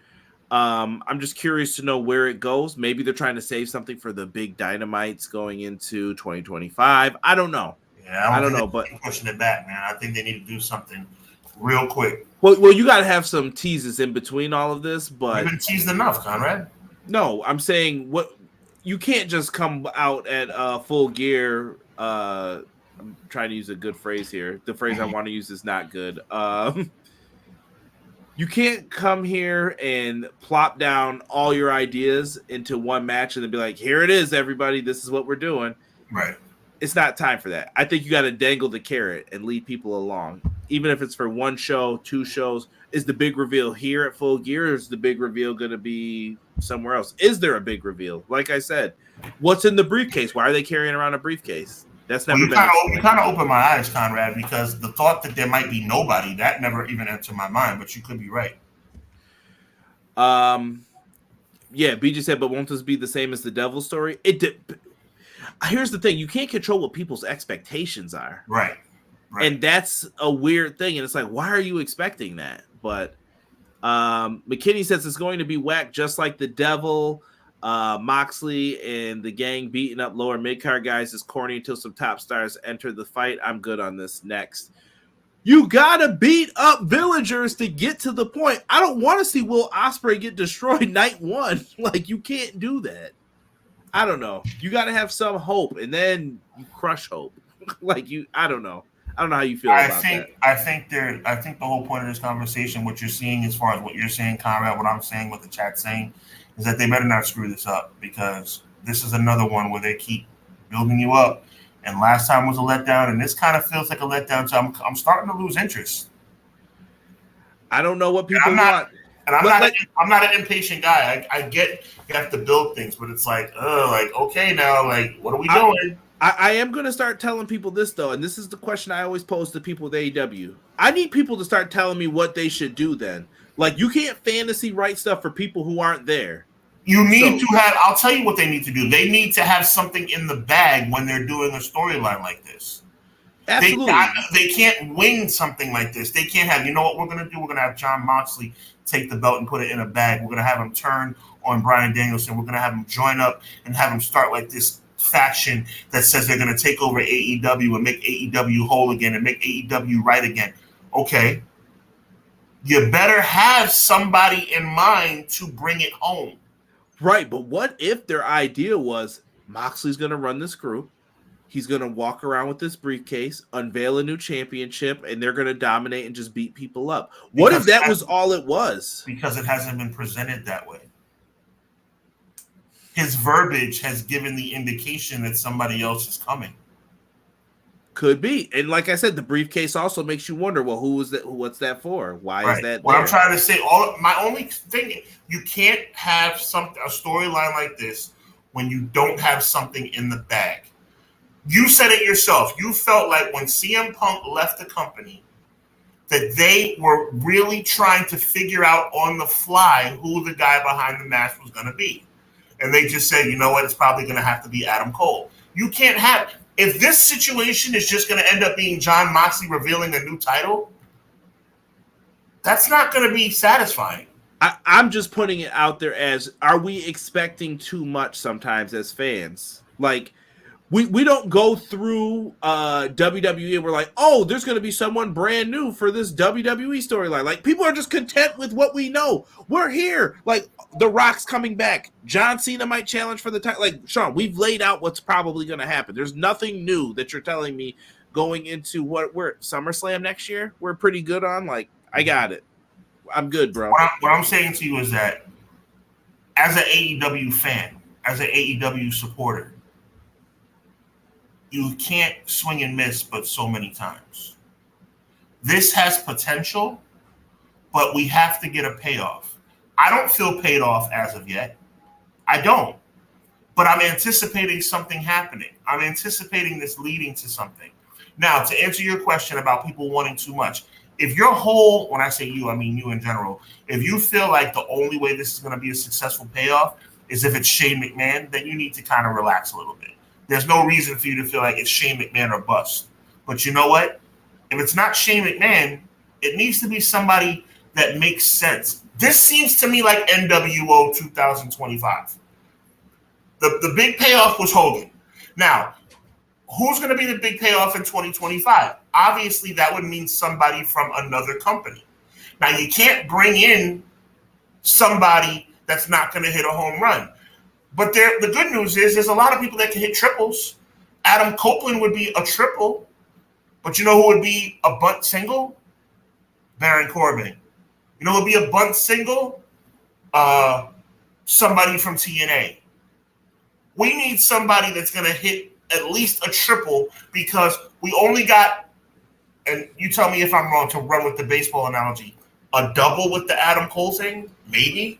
I'm just curious to know where it goes. Maybe they're trying to save something for the big Dynamites going into 2025. I don't know. Yeah, I don't know, but pushing it back, man. I think they need to do something real quick. Well, you got to have some teases in between all of this, but you've been teased enough, Conrad. No, I'm saying you can't just come out at Full Gear. I'm trying to use a good phrase here. The phrase I want to use is not good. You can't come here and plop down all your ideas into one match and then be like, "Here it is, everybody. This is what we're doing." Right. It's not time for that. I think you got to dangle the carrot and lead people along. Even if it's for one show, two shows, is the big reveal here at Full Gear, or is the big reveal going to be somewhere else? Is there a big reveal? Like I said, what's in the briefcase? Why are they carrying around a briefcase? That's never been. You kind of opened my eyes, Conrad, because the thought that there might be nobody, that never even entered my mind, but you could be right. Yeah, BJ said, but won't this be the same as the Devil story? Here's the thing. You can't control what people's expectations are. Right. And that's a weird thing. And it's like, why are you expecting that? But McKinney says it's going to be whack, just like the Devil, Moxley, and the gang beating up lower mid-card guys is corny until some top stars enter the fight. I'm good on this. Next. You got to beat up villagers to get to the point. I don't want to see Will Ospreay get destroyed night one. Like, you can't do that. I don't know. You got to have some hope, and then you crush hope. I don't know. I don't know how you feel about that. I think the whole point of this conversation, what you're seeing as far as what you're saying, Conrad, what I'm saying, what the chat's saying, is that they better not screw this up, because this is another one where they keep building you up. And last time was a letdown, and this kind of feels like a letdown. So I'm starting to lose interest. I don't know what people want. And I'm not an impatient guy. I get you have to build things, but it's like, okay, now, like, what are we doing? I am going to start telling people this, though, and this is the question I always pose to people with AEW. I need people to start telling me what they should do then. Like, you can't fantasy write stuff for people who aren't there. You need to have – I'll tell you what they need to do. They need to have something in the bag when they're doing a storyline like this. Absolutely. They can't wing something like this. They can't have – you know what we're going to do? We're going to have Jon Moxley take the belt and put it in a bag. We're going to have him turn on Bryan Danielson. We're going to have him join up and have him start like this faction that says they're going to take over AEW and make AEW whole again and make AEW right again. Okay. You better have somebody in mind to bring it home. Right, but what if their idea was Moxley's going to run this group, he's going to walk around with this briefcase, unveil a new championship, and they're going to dominate and just beat people up? What if that was all it was? Because it hasn't been presented that way. His verbiage has given the indication that somebody else is coming. Could be. And like I said, the briefcase also makes you wonder, well, who is that? What's that for? Why is that what there? I'm trying to say, my only thing, you can't have a storyline like this when you don't have something in the bag. You said it yourself. You felt like when CM Punk left the company that they were really trying to figure out on the fly who the guy behind the mask was going to be. And they just said, you know what, it's probably going to have to be Adam Cole. You can't have... If this situation is just going to end up being Jon Moxley revealing a new title, that's not going to be satisfying. I'm just putting it out there as, are we expecting too much sometimes as fans? Like, we don't go through WWE and we're like, oh, there's going to be someone brand new for this WWE storyline. Like, people are just content with what we know. We're here. Like, The Rock's coming back. John Cena might challenge for the title. Like, Sean, we've laid out what's probably going to happen. There's nothing new that you're telling me going into what we're SummerSlam next year. We're pretty good on. Like, I got it. I'm good, bro. What I'm saying to you is that as an AEW fan, as an AEW supporter, you can't swing and miss but so many times. This has potential, but we have to get a payoff. I don't feel paid off as of yet. I don't. But I'm anticipating something happening. I'm anticipating this leading to something. Now, to answer your question about people wanting too much, if your whole, when I say you, I mean you in general, if you feel like the only way this is going to be a successful payoff is if it's Shane McMahon, then you need to kind of relax a little bit. There's no reason for you to feel like it's Shane McMahon or bust. But you know what? If it's not Shane McMahon, it needs to be somebody that makes sense. This seems to me like NWO 2025. The big payoff was Hogan. Now, who's going to be the big payoff in 2025? Obviously, that would mean somebody from another company. Now, you can't bring in somebody that's not going to hit a home run. But the good news is there's a lot of people that can hit triples. Adam Copeland would be a triple. But you know who would be a bunt single? Baron Corbin. You know who would be a bunt single? Somebody from TNA. We need somebody that's going to hit at least a triple because we only got, and you tell me if I'm wrong, to run with the baseball analogy, a double with the Adam Cole thing? Maybe?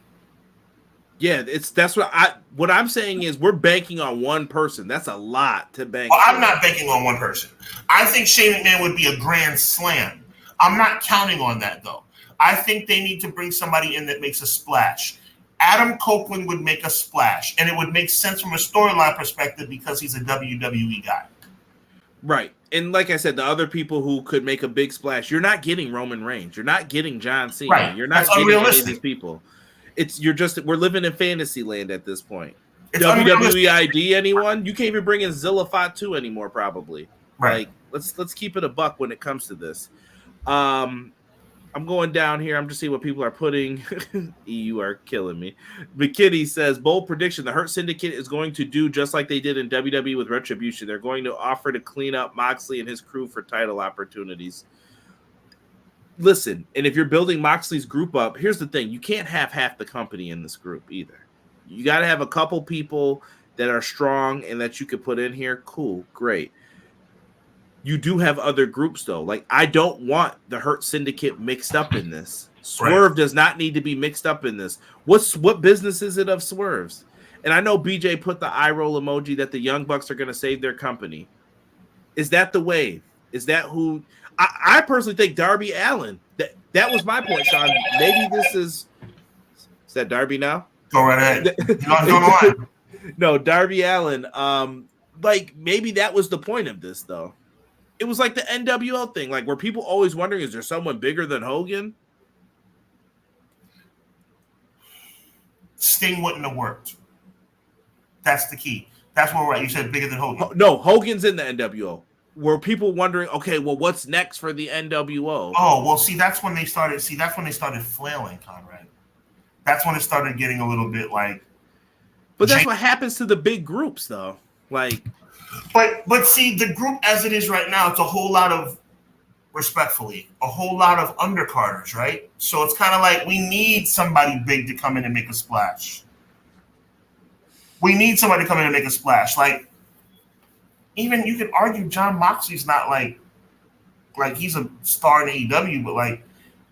Yeah, that's what I'm saying is we're banking on one person. That's a lot to bank. Well, I'm not banking on one person. I think Shane McMahon would be a grand slam. I'm not counting on that, though. I think they need to bring somebody in that makes a splash. Adam Copeland would make a splash, and it would make sense from a storyline perspective because he's a WWE guy. Right. And like I said, the other people who could make a big splash, you're not getting Roman Reigns. You're not getting John Cena. Right. You're not getting any of these people. We're living in fantasy land at this point. It's WWE ID anyone? You can't even bring in Zilla Fatu anymore, probably. Right. Like, let's keep it a buck when it comes to this. I'm going down here. I'm just seeing what people are putting. You are killing me. McKinney says, bold prediction. The Hurt Syndicate is going to do just like they did in WWE with Retribution. They're going to offer to clean up Moxley and his crew for title opportunities. Listen, and if you're building Moxley's group up, here's the thing. You can't have half the company in this group either. You got to have a couple people that are strong and that you could put in here. Cool, great. You do have other groups, though. Like, I don't want the Hurt Syndicate mixed up in this. Swerve does not need to be mixed up in this. What business is it of Swerve's? And I know BJ put the eye roll emoji that the Young Bucks are going to save their company. Is that the wave? Is that who? I personally think Darby Allin. That was my point, Sean. Maybe this is that Darby now? Go right ahead. No, Darby Allin. Like, maybe that was the point of this, though. It was like the NWO thing. Like, were people always wondering, is there someone bigger than Hogan? Sting wouldn't have worked. That's the key. That's where we're at. You said bigger than Hogan. No, Hogan's in the NWO. Were people wondering, okay, well, what's next for the NWO? Oh, well, that's when they started flailing, Conrad. That's when it started getting a little bit like. But that's what happens to the big groups, though. Like. But see, the group as it is right now, it's a whole lot of, respectfully, a whole lot of undercarders, right? So it's kind of like we need somebody big to come in and make a splash. We need somebody to come in and make a splash. Like, even you could argue Jon Moxley's not like he's a star in AEW, but like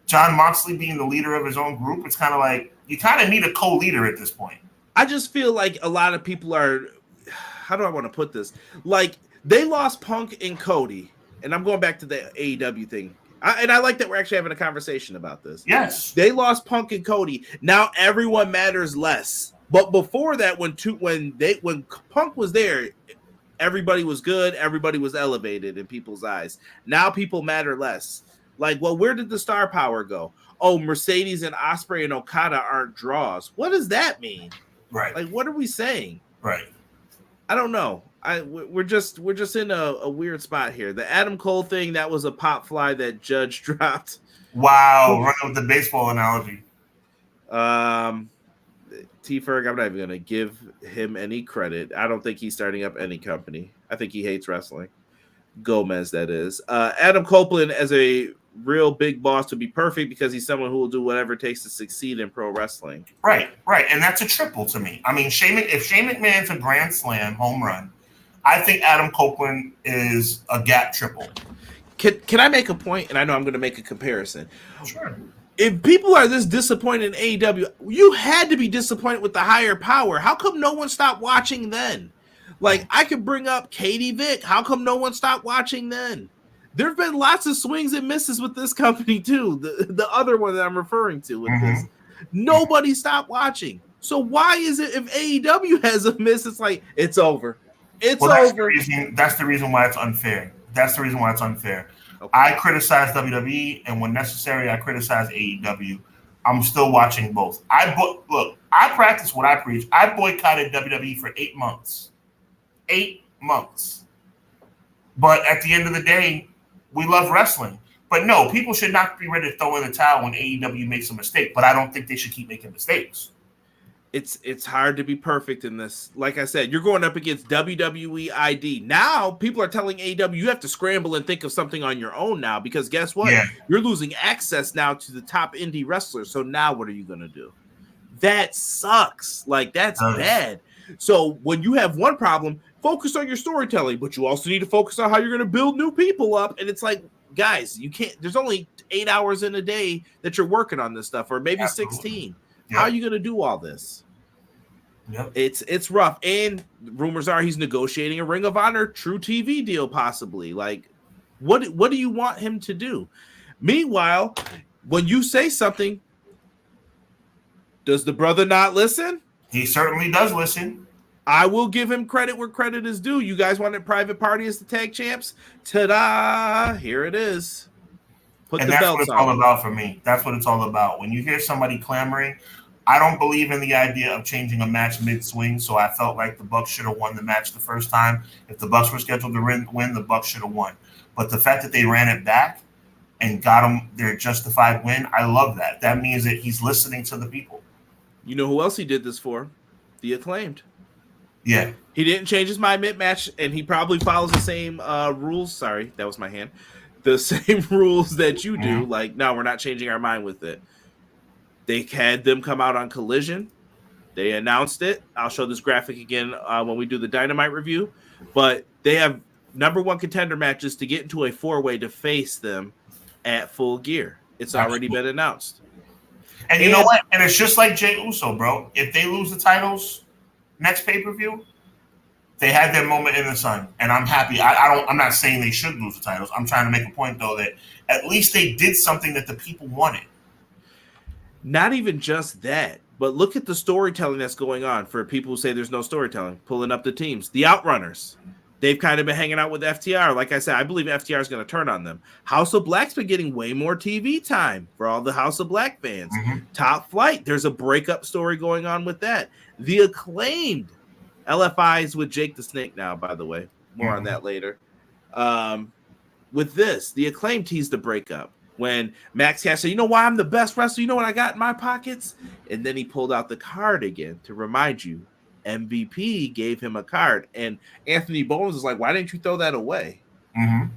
Jon Moxley being the leader of his own group, it's kind of like you kind of need a co-leader at this point. I just feel like a lot of people are. How do I want to put this? Like, they lost Punk and Cody, and I'm going back to the AEW thing. And I like that we're actually having a conversation about this. Yes. They lost Punk and Cody. Now everyone matters less. But before that, when Punk was there, everybody was good. Everybody was elevated in people's eyes. Now people matter less. Like, well, where did the star power go? Oh, Mercedes and Ospreay and Okada aren't draws. What does that mean? Right. Like, what are we saying? Right. I don't know. We're just in a weird spot here. The Adam Cole thing, that was a pop fly that Judge dropped. Wow, running with the baseball analogy. T-Ferg, I'm not even gonna give him any credit. I don't think he's starting up any company. I think he hates wrestling. Gomez, that is. Adam Copeland as a real big boss to be perfect because he's someone who will do whatever it takes to succeed in pro wrestling. Right. And that's a triple to me. I mean, if Shane McMahon's a grand slam home run, I think Adam Copeland is a gap triple. Can I make a point? And I know I'm going to make a comparison. Sure. If people are this disappointed in AEW, you had to be disappointed with the higher power. How come no one stopped watching then? Like, I could bring up Katie Vick. How come no one stopped watching then? There have been lots of swings and misses with this company, too. The other one that I'm referring to with this. Nobody stopped watching. So why is it if AEW has a miss, it's like, it's over. It's over. That's the reason why it's unfair. Okay. I criticize WWE, and when necessary, I criticize AEW. I'm still watching both. Look, I practice what I preach. I boycotted WWE for 8 months. 8 months. But at the end of the day, we love wrestling. But no, people should not be ready to throw in the towel when AEW makes a mistake. But I don't think they should keep making mistakes. It's hard to be perfect in this. Like I said, you're going up against WWE ID. Now, people are telling AEW you have to scramble and think of something on your own now because guess what? Yeah. You're losing access now to the top indie wrestlers. So now what are you going to do? That sucks. Like, that's bad. So when you have one problem, focus on your storytelling, but you also need to focus on how you're going to build new people up. And it's like, guys, you can't – there's only 8 hours in a day that you're working on this stuff or maybe 16. Yep. How are you going to do all this? Yep. It's rough. And rumors are he's negotiating a Ring of Honor True TV deal possibly. Like, what do you want him to do? Meanwhile, when you say something, does the brother not listen? He certainly does listen. I will give him credit where credit is due. You guys wanted Private Party as the tag champs? Ta-da! Here it is. And that's what it's all about for me. That's what it's all about. When you hear somebody clamoring, I don't believe in the idea of changing a match mid-swing, so I felt like the Bucks should have won the match the first time. If the Bucks were scheduled to win, the Bucks should have won. But the fact that they ran it back and got them their justified win, I love that. That means that he's listening to the people. You know who else he did this for? The Acclaimed. Yeah. He didn't change his mind mid-match, and he probably follows the same rules. Sorry, that was my hand. The same rules that you do. Like, no, we're not changing our mind with it. They had them come out on Collision. They announced it. I'll show this graphic again when we do the Dynamite review. But they have number one contender matches to get into a four-way to face them at Full Gear. It's already been announced. And you know what? And it's just like Jey Uso, bro. If they lose the titles next pay-per-view, they had their moment in the sun. And I'm happy. I'm not saying they should lose the titles. I'm trying to make a point, though, that at least they did something that the people wanted. Not even just that, but look at the storytelling that's going on for people who say there's no storytelling, pulling up the teams. The Outrunners, they've kind of been hanging out with FTR. Like I said, I believe FTR is going to turn on them. House of Black's been getting way more TV time for all the House of Black fans. Top Flight, there's a breakup story going on with that. The Acclaimed, LFI's with Jake the Snake now, by the way. More on that later. With this, the Acclaimed teased the breakup. When Max Cash said, you know why I'm the best wrestler? You know what I got in my pockets? And then he pulled out the card again to remind you. MVP gave him a card. And Anthony Bowens was like, why didn't you throw that away? And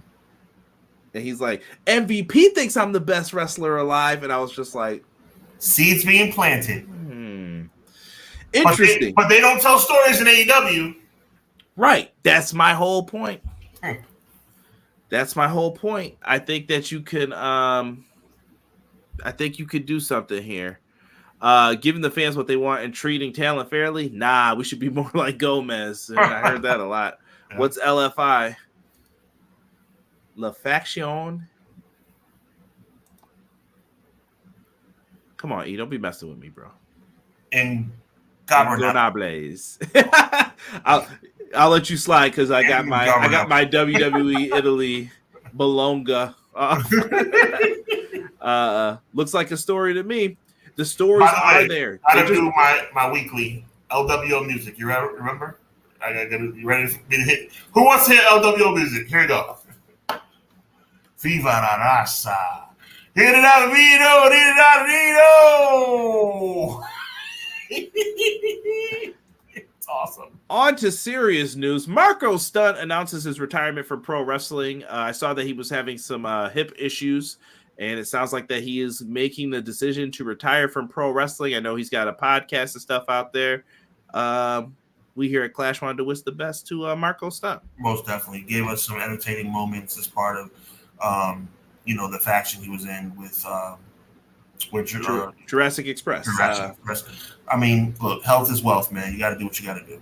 he's like, MVP thinks I'm the best wrestler alive. And I was just like, seeds being planted. Interesting. But they don't tell stories in AEW. Right. That's my whole point. That's my whole point. I think that you can do something here. Giving the fans what they want and treating talent fairly. Nah, we should be more like Gomez. And I heard that a lot. Yeah. What's LFI? La Faction. Come on, E. Don't be messing with me, bro. And Gobernables. I'll let you slide because I got my WWE Italy Bologna. Looks like a story to me. The stories are there. I gotta do my weekly LWO music. You remember? You ready for me to hit? Who wants to hit LWO music? Here we go. Viva la raza. Hit it out, Vito. Hit it out, Vito. It's awesome. On to serious news. Marco Stunt announces his retirement from pro wrestling. I saw that he was having some hip issues, and it sounds like that he is making the decision to retire from pro wrestling. I know he's got a podcast and stuff out there. we here at Clash wanted to wish the best to Marco Stunt. Most definitely. Gave us some entertaining moments as part of, the faction he was in with Jurassic Express. I mean, look, health is wealth, man. You got to do what you got to do.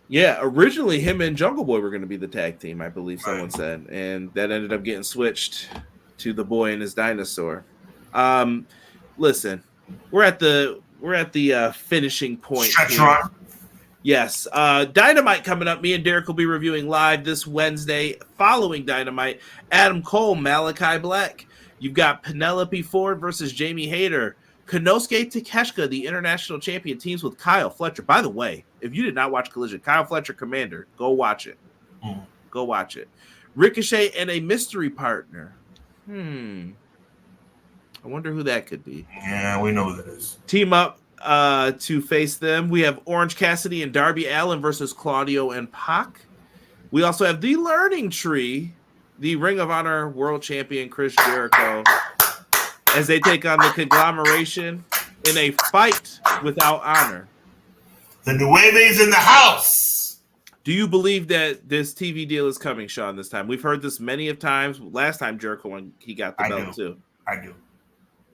Yeah, originally him and Jungle Boy were going to be the tag team, I believe someone said, and that ended up getting switched to the Boy and his Dinosaur. Listen, we're at the finishing point. Stretch run. Yes, Dynamite coming up. Me and Derek will be reviewing live this Wednesday. Following Dynamite, Adam Cole, Malachi Black. You've got Penelope Ford versus Jamie Hayter. Konosuke Takeshita, the international champion, teams with Kyle Fletcher. By the way, if you did not watch Collision, Kyle Fletcher Commander, go watch it. Go watch it. Ricochet and a mystery partner. I wonder who that could be. Yeah, we know who that is. Team up to face them. We have Orange Cassidy and Darby Allin versus Claudio and Pac. We also have the Learning Tree, the Ring of Honor World Champion Chris Jericho, as they take on the conglomeration in a fight without honor. The Nueve's in the house. Do you believe that this TV deal is coming, Sean, this time? We've heard this many of times. Last time Jericho, when he got the belt, too. I do.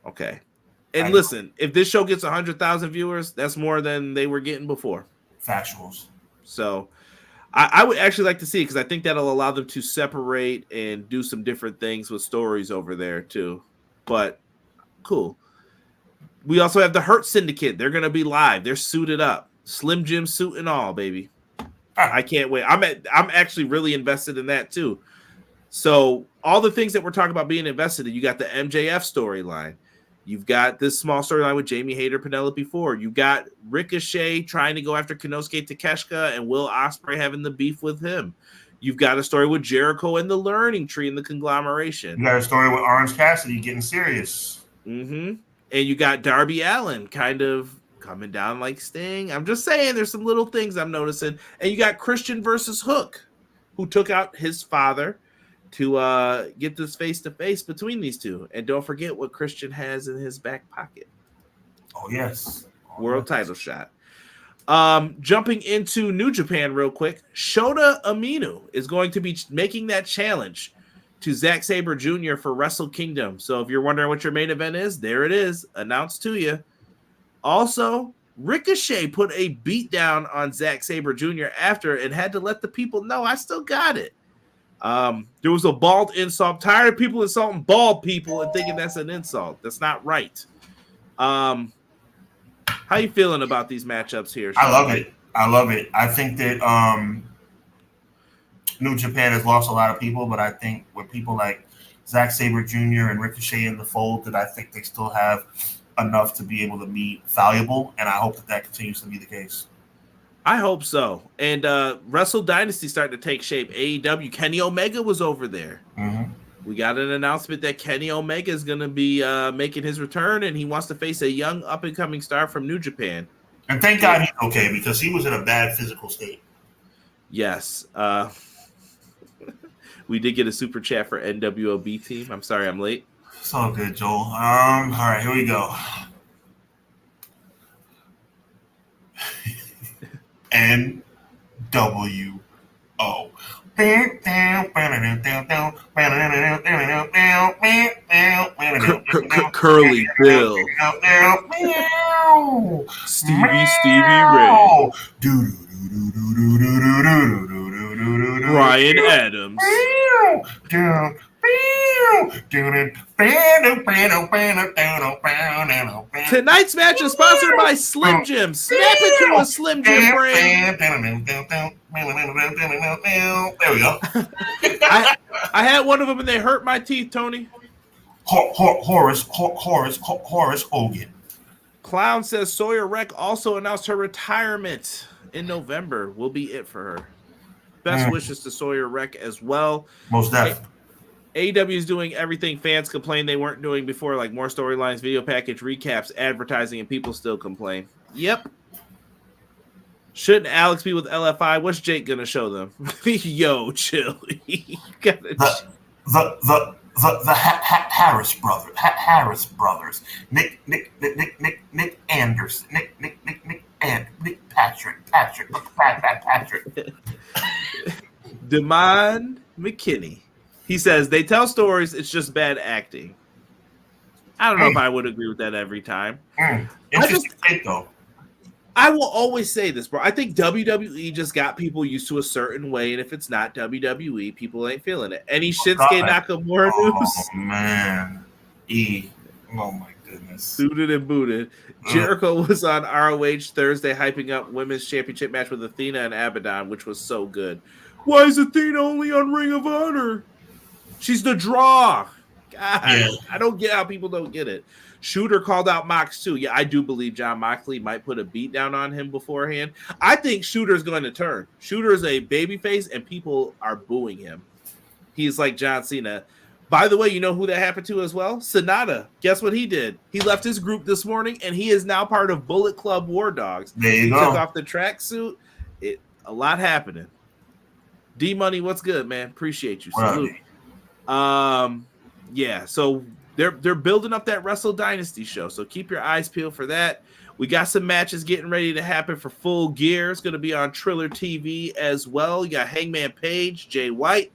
Okay. And listen, if this show gets 100,000 viewers, that's more than they were getting before. Factuals. So I would actually like to see it because I think that'll allow them to separate and do some different things with stories over there, too. But cool. We also have the Hurt Syndicate. They're going to be live. They're suited up. Slim Jim suit and all, baby. I can't wait. I'm actually really invested in that, too. So all the things that we're talking about being invested in, you got the MJF storyline. You've got this small storyline with Jamie Hayter, Penelope Ford. You've got Ricochet trying to go after Konosuke Takeshita and Will Ospreay having the beef with him. You've got a story with Jericho and the Learning Tree and the conglomeration. You got a story with Orange Cassidy getting serious. And you got Darby Allin kind of coming down like Sting. I'm just saying there's some little things I'm noticing. And you got Christian versus Hook, who took out his father to get this face-to-face between these two. And don't forget what Christian has in his back pocket. Oh, yes. World title shot. Jumping into New Japan real quick, Shota Umino is going to be making that challenge to Zack Sabre Jr. for Wrestle Kingdom. So if you're wondering what your main event is, there it is, announced to you. Also, Ricochet put a beat down on Zack Sabre Jr. after and had to let the people know, I still got it. There was a bald insult. I'm tired of people insulting bald people and thinking that's an insult. That's not right. How you feeling about these matchups here, Sean? I love it. I think that New Japan has lost a lot of people, but I think with people like Zack Sabre Jr. and Ricochet in the fold, that I think they still have enough to be able to be valuable, and I hope that continues to be the case. I hope so. And Wrestle Dynasty starting to take shape. AEW, Kenny Omega was over there. We got an announcement that Kenny Omega is going to be making his return, and he wants to face a young up-and-coming star from New Japan. And thank God he's okay, because he was in a bad physical state. Yes. We did get a super chat for NWOB team. I'm sorry I'm late. It's all good, Joel. All right, here we go. NWO. Curly Bill. Stevie Ray. Brian Adams. Tonight's match is sponsored by Slim Jim. Snap into a Slim Jim brand. There we go. I had one of them and they hurt my teeth, Tony. Horace Hogan. Clown says Sawyer Wreck also announced her retirement in November. Will be it for her. Best wishes to Sawyer Wreck as well. Most definitely. AEW is doing everything fans complained they weren't doing before, like more storylines, video package, recaps, advertising, and people still complain. Yep. Shouldn't Alex be with LFI? What's Jake gonna show them? Yo, chill. The Harris brothers. Nick Anderson. Nick and Patrick. Damon McKinney. He says, they tell stories, it's just bad acting. I don't know if I would agree with that every time. Interesting take, though. I will always say this, bro. I think WWE just got people used to a certain way, and if it's not WWE, people ain't feeling it. Any Shinsuke Nakamura news? Oh, man. Oh, my goodness. Suited and booted. Jericho was on ROH Thursday hyping up women's championship match with Athena and Abaddon, which was so good. Why is Athena only on Ring of Honor? She's the draw. God, yeah. I don't get how people don't get it. Shooter called out Mox too. Yeah, I do believe Jon Moxley might put a beat down on him beforehand. I think Shooter's going to turn. Shooter's a babyface, and people are booing him. He's like John Cena. By the way, you know who that happened to as well? Sonata. Guess what he did? He left his group this morning, and he is now part of Bullet Club War Dogs. There you he go. Took off the tracksuit. A lot happening. D-Money, what's good, man? Appreciate you. Salute. Yeah, so they're building up that Wrestle Dynasty show, so keep your eyes peeled for that. We got some matches getting ready to happen for Full Gear. It's going to be on Triller TV as well. You got Hangman Page, Jay White.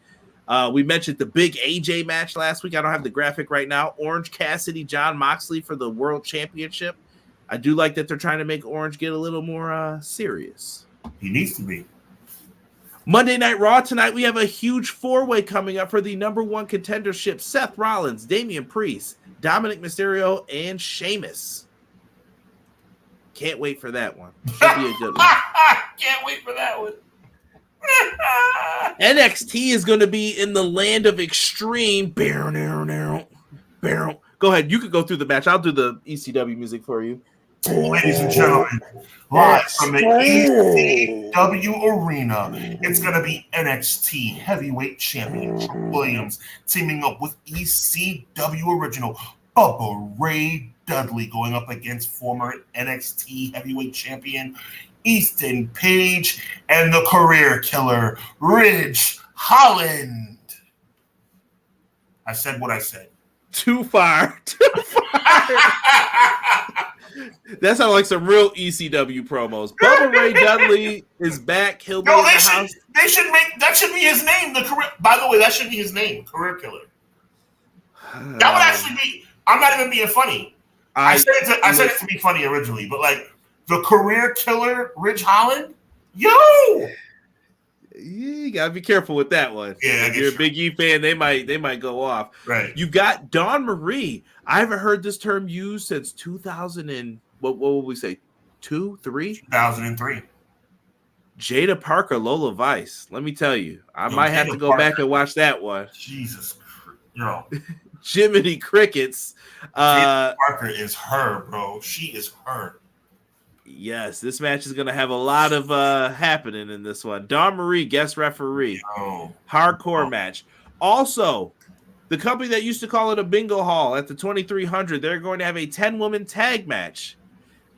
We mentioned the big AJ match last week. I don't have the graphic right now. Orange Cassidy, Jon Moxley for the World Championship. I do like that they're trying to make Orange get a little more serious. He needs to be. Monday Night Raw tonight, we have a huge four-way coming up for the number one contendership. Seth Rollins, Damian Priest, Dominic Mysterio, and Sheamus. Can't wait for that one. Should be a good one. Can't wait for that one. NXT is going to be in the land of extreme. Go ahead. You could go through the match. I'll do the ECW music for you. Ladies and gentlemen, live from the ECW Arena, it's going to be NXT Heavyweight Champion Trick Williams teaming up with ECW original Bubba Ray Dudley going up against former NXT Heavyweight Champion Ethan Page and the career killer Ridge Holland. I said what I said. Too far. That sounds like some real ECW promos. Bubba Ray Dudley is back. He'll be in the house. They should make that should be his name. The career. By the way, that should be his name. Career killer. That would actually be. I'm not even being funny. I said it to be funny originally, but like the career killer, Ridge Holland. Yo. You gotta be careful with that one. Yeah, if you're a Big E fan, they might go off. Right. You got Dawn Marie. I haven't heard this term used since 2000 and what would we say? 2003. Jada Parker, Lola Vice. Let me tell you, I might have to go back and watch that one. Jesus, yo. Jiminy Crickets. Jada Parker is her, bro. She is her. Yes, this match is going to have a lot of happening in this one. Dawn Marie, guest referee. Hardcore match. Also, the company that used to call it a bingo hall at the 2300, they're going to have a 10-woman tag match.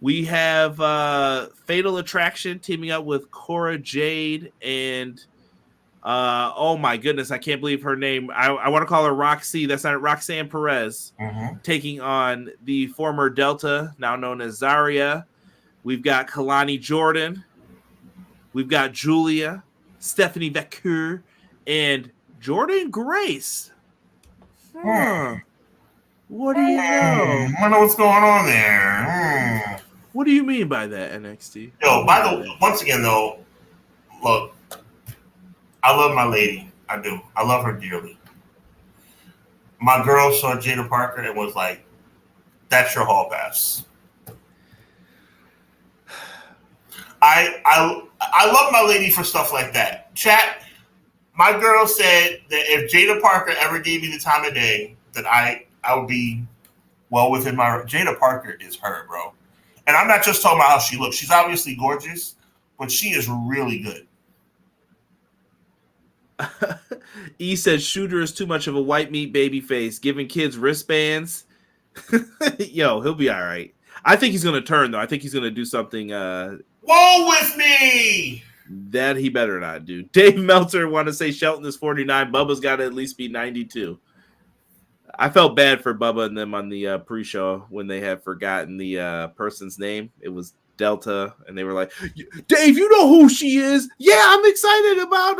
We have Fatal Attraction teaming up with Cora Jade and oh my goodness, I can't believe her name. I want to call her Roxy. That's not Roxanne Perez. Taking on the former Delta, now known as Zarya. We've got Kalani Jordan. We've got Julia, Stephanie Vecchur, and Jordan Grace. What do you know? I don't know what's going on there. What do you mean by that, NXT? Yo, once again, though, look, I love my lady. I do. I love her dearly. My girl saw Jada Parker and was like, that's your hall pass. I love my lady for stuff like that. Chat, my girl said that if Jada Parker ever gave me the time of day, that I would be well within my... Jada Parker is her, bro. And I'm not just talking about how she looks. She's obviously gorgeous, but she is really good. E says Shooter is too much of a white meat baby face, giving kids wristbands. Yo, he'll be all right. I think he's going to turn, though. I think he's going to do something... Whoa with me! That he better not do. Dave Meltzer want to say Shelton is 49. Bubba's got to at least be 92. I felt bad for Bubba and them on the pre-show when they had forgotten the person's name. It was Delta, and they were like, Dave, you know who she is? Yeah, I'm excited about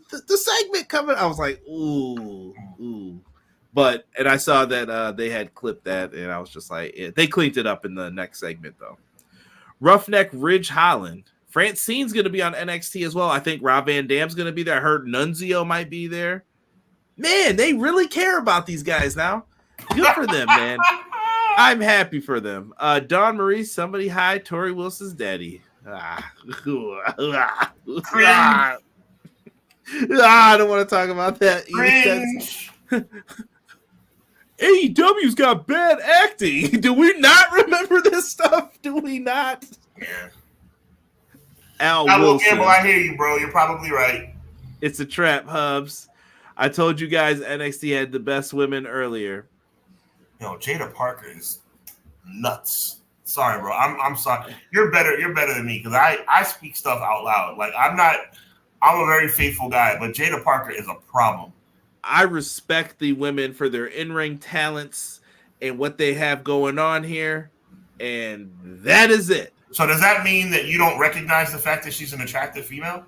the segment coming. I was like, ooh. And I saw that they had clipped that, and I was just like, they cleaned it up in the next segment, though. Roughneck Ridge Holland. Francine's going to be on NXT as well. I think Rob Van Dam's going to be there. I heard Nunzio might be there. Man, they really care about these guys now. Good for them, man. I'm happy for them. Dawn Marie, somebody hi, Tori Wilson's daddy. I don't want to talk about that. AEW's got bad acting. Do we not remember this stuff? Do we not? Yeah. Al I will Wilson. gamble. I hear you, bro. You're probably right. It's a trap, Hubs. I told you guys NXT had the best women earlier. Yo, Jada Parker is nuts. Sorry, bro. I'm sorry. You're better than me because I speak stuff out loud. Like I'm a very faithful guy, but Jada Parker is a problem. I respect the women for their in-ring talents and what they have going on here, and that is it. So does that mean that you don't recognize the fact that she's an attractive female?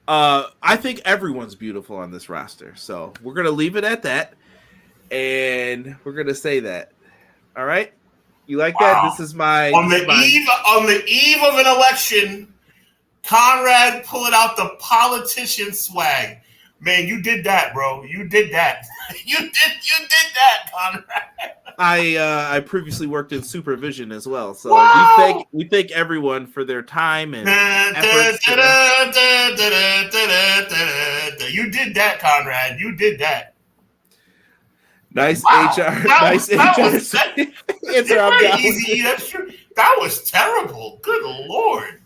I think everyone's beautiful on this roster, so we're gonna leave it at that, and we're gonna say that. All right, you like that? This is my on the eve of an election. Conrad pulling out the politician swag. Man, you did that, bro. You did that. You did that, Conrad. I previously worked in supervision as well, so we thank everyone for their time and efforts. You did that, Conrad. You did that. Nice HR. Nice HR. Easy. That's true. That was terrible. Good Lord.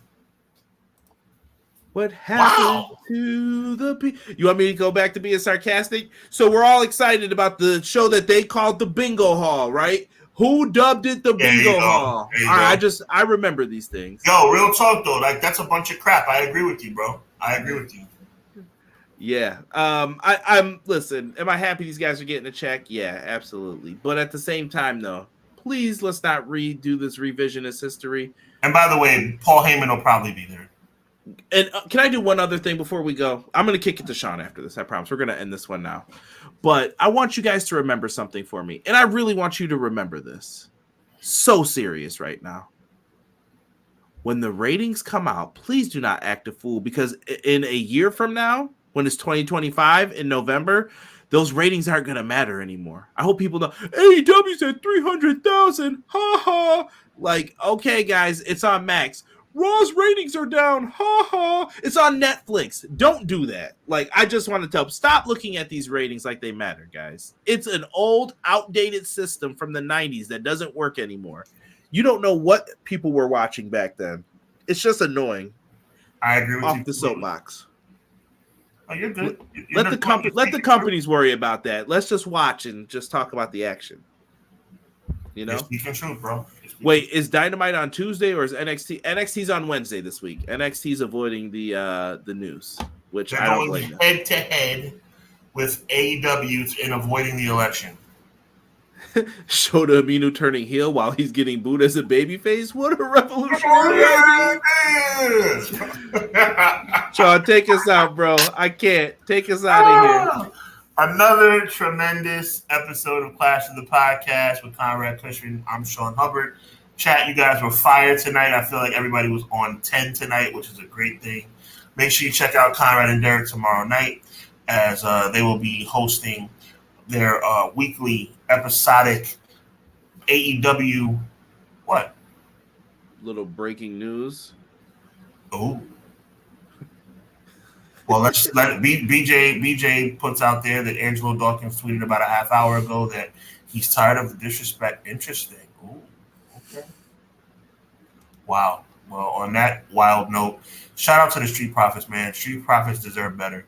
What happened to the people? You want me to go back to being sarcastic? So we're all excited about the show that they called the Bingo Hall, right? Who dubbed it the Bingo Hall? All right, I remember these things. Yo, real talk though, like that's a bunch of crap. I agree with you, bro. I agree with you. Yeah. I'm listen, am I happy these guys are getting a check? Yeah, absolutely. But at the same time, though, please let's not redo this revisionist history. And by the way, Paul Heyman will probably be there. And can I do one other thing before we go? I'm going to kick it to Sean after this. I promise. We're going to end this one now. But I want you guys to remember something for me. And I really want you to remember this. So serious right now. When the ratings come out, please do not act a fool. Because in a year from now, when it's 2025 in November, those ratings aren't going to matter anymore. I hope people know. AEW's at 300,000. Ha ha. Like, okay, guys, it's on Max. Raw's ratings are down. Ha ha. It's on Netflix. Don't do that. Like, I just want to tell them, stop looking at these ratings like they matter, guys. It's an old, outdated system from the 90s that doesn't work anymore. You don't know what people were watching back then. It's just annoying. I agree with you. Off the soapbox. Oh, you're good. Let the companies worry about that. Let's just watch and just talk about the action. You know? You can shoot, bro. Wait, is Dynamite on Tuesday or is NXT? NXT's on Wednesday this week. NXT's avoiding the news, which They're I don't going blame them. head to head with AEW in avoiding the election. Shota Umino turning heel while he's getting booed as a babyface. What a revolutionary idea! Sean, take us out, bro. I can't. Take us out of here. Another tremendous episode of Clash of the Podcast with Conrad Cushman. I'm Sean Hubbard. Chat, you guys were fired tonight. I feel like everybody was on 10 tonight, which is a great thing. Make sure you check out Conrad and Derek tomorrow night as they will be hosting their weekly episodic AEW. What? Little breaking news. Oh. Well, let's let it be. BJ puts out there that Angelo Dawkins tweeted about a half hour ago that he's tired of the disrespect. Interesting. Ooh, okay. Wow. Well, on that wild note, shout out to the Street Profits, man. Street Profits deserve better.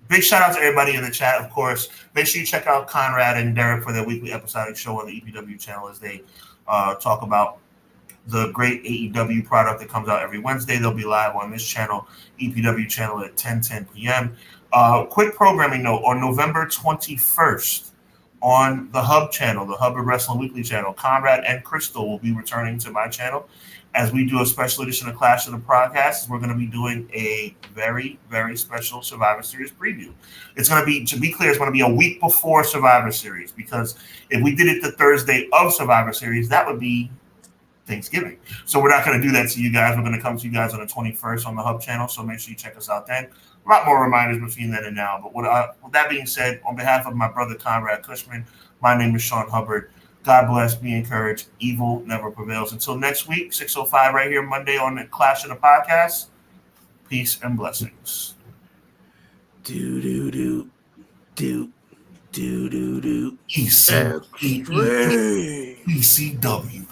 Big shout out to everybody in the chat, of course. Make sure you check out Conrad and Derek for their weekly episodic show on the EPW channel as they talk about the great AEW product that comes out every Wednesday. They'll be live on this channel, EPW channel, at 10 p.m. Quick programming note, on November 21st, on the Hub channel, the Hubbard Wrestling Weekly channel. Conrad and Crystal will be returning to my channel as we do a special edition of Clash of the Podcast. We're going to be doing a very, very special Survivor Series preview. It's going to be, to be clear, it's going to be a week before Survivor Series, because if we did it the Thursday of Survivor Series, that would be Thanksgiving. So we're not going to do that to you guys. We're going to come to you guys on the 21st on the Hub channel. So make sure you check us out then. A lot more reminders between then and now. But with that being said, on behalf of my brother Conrad Cushman, my name is Sean Hubbard. God bless, be encouraged. Evil never prevails. Until next week, 6:05 right here, Monday on the Clash of the Podcast. Peace and blessings. Do. ECW. ECW.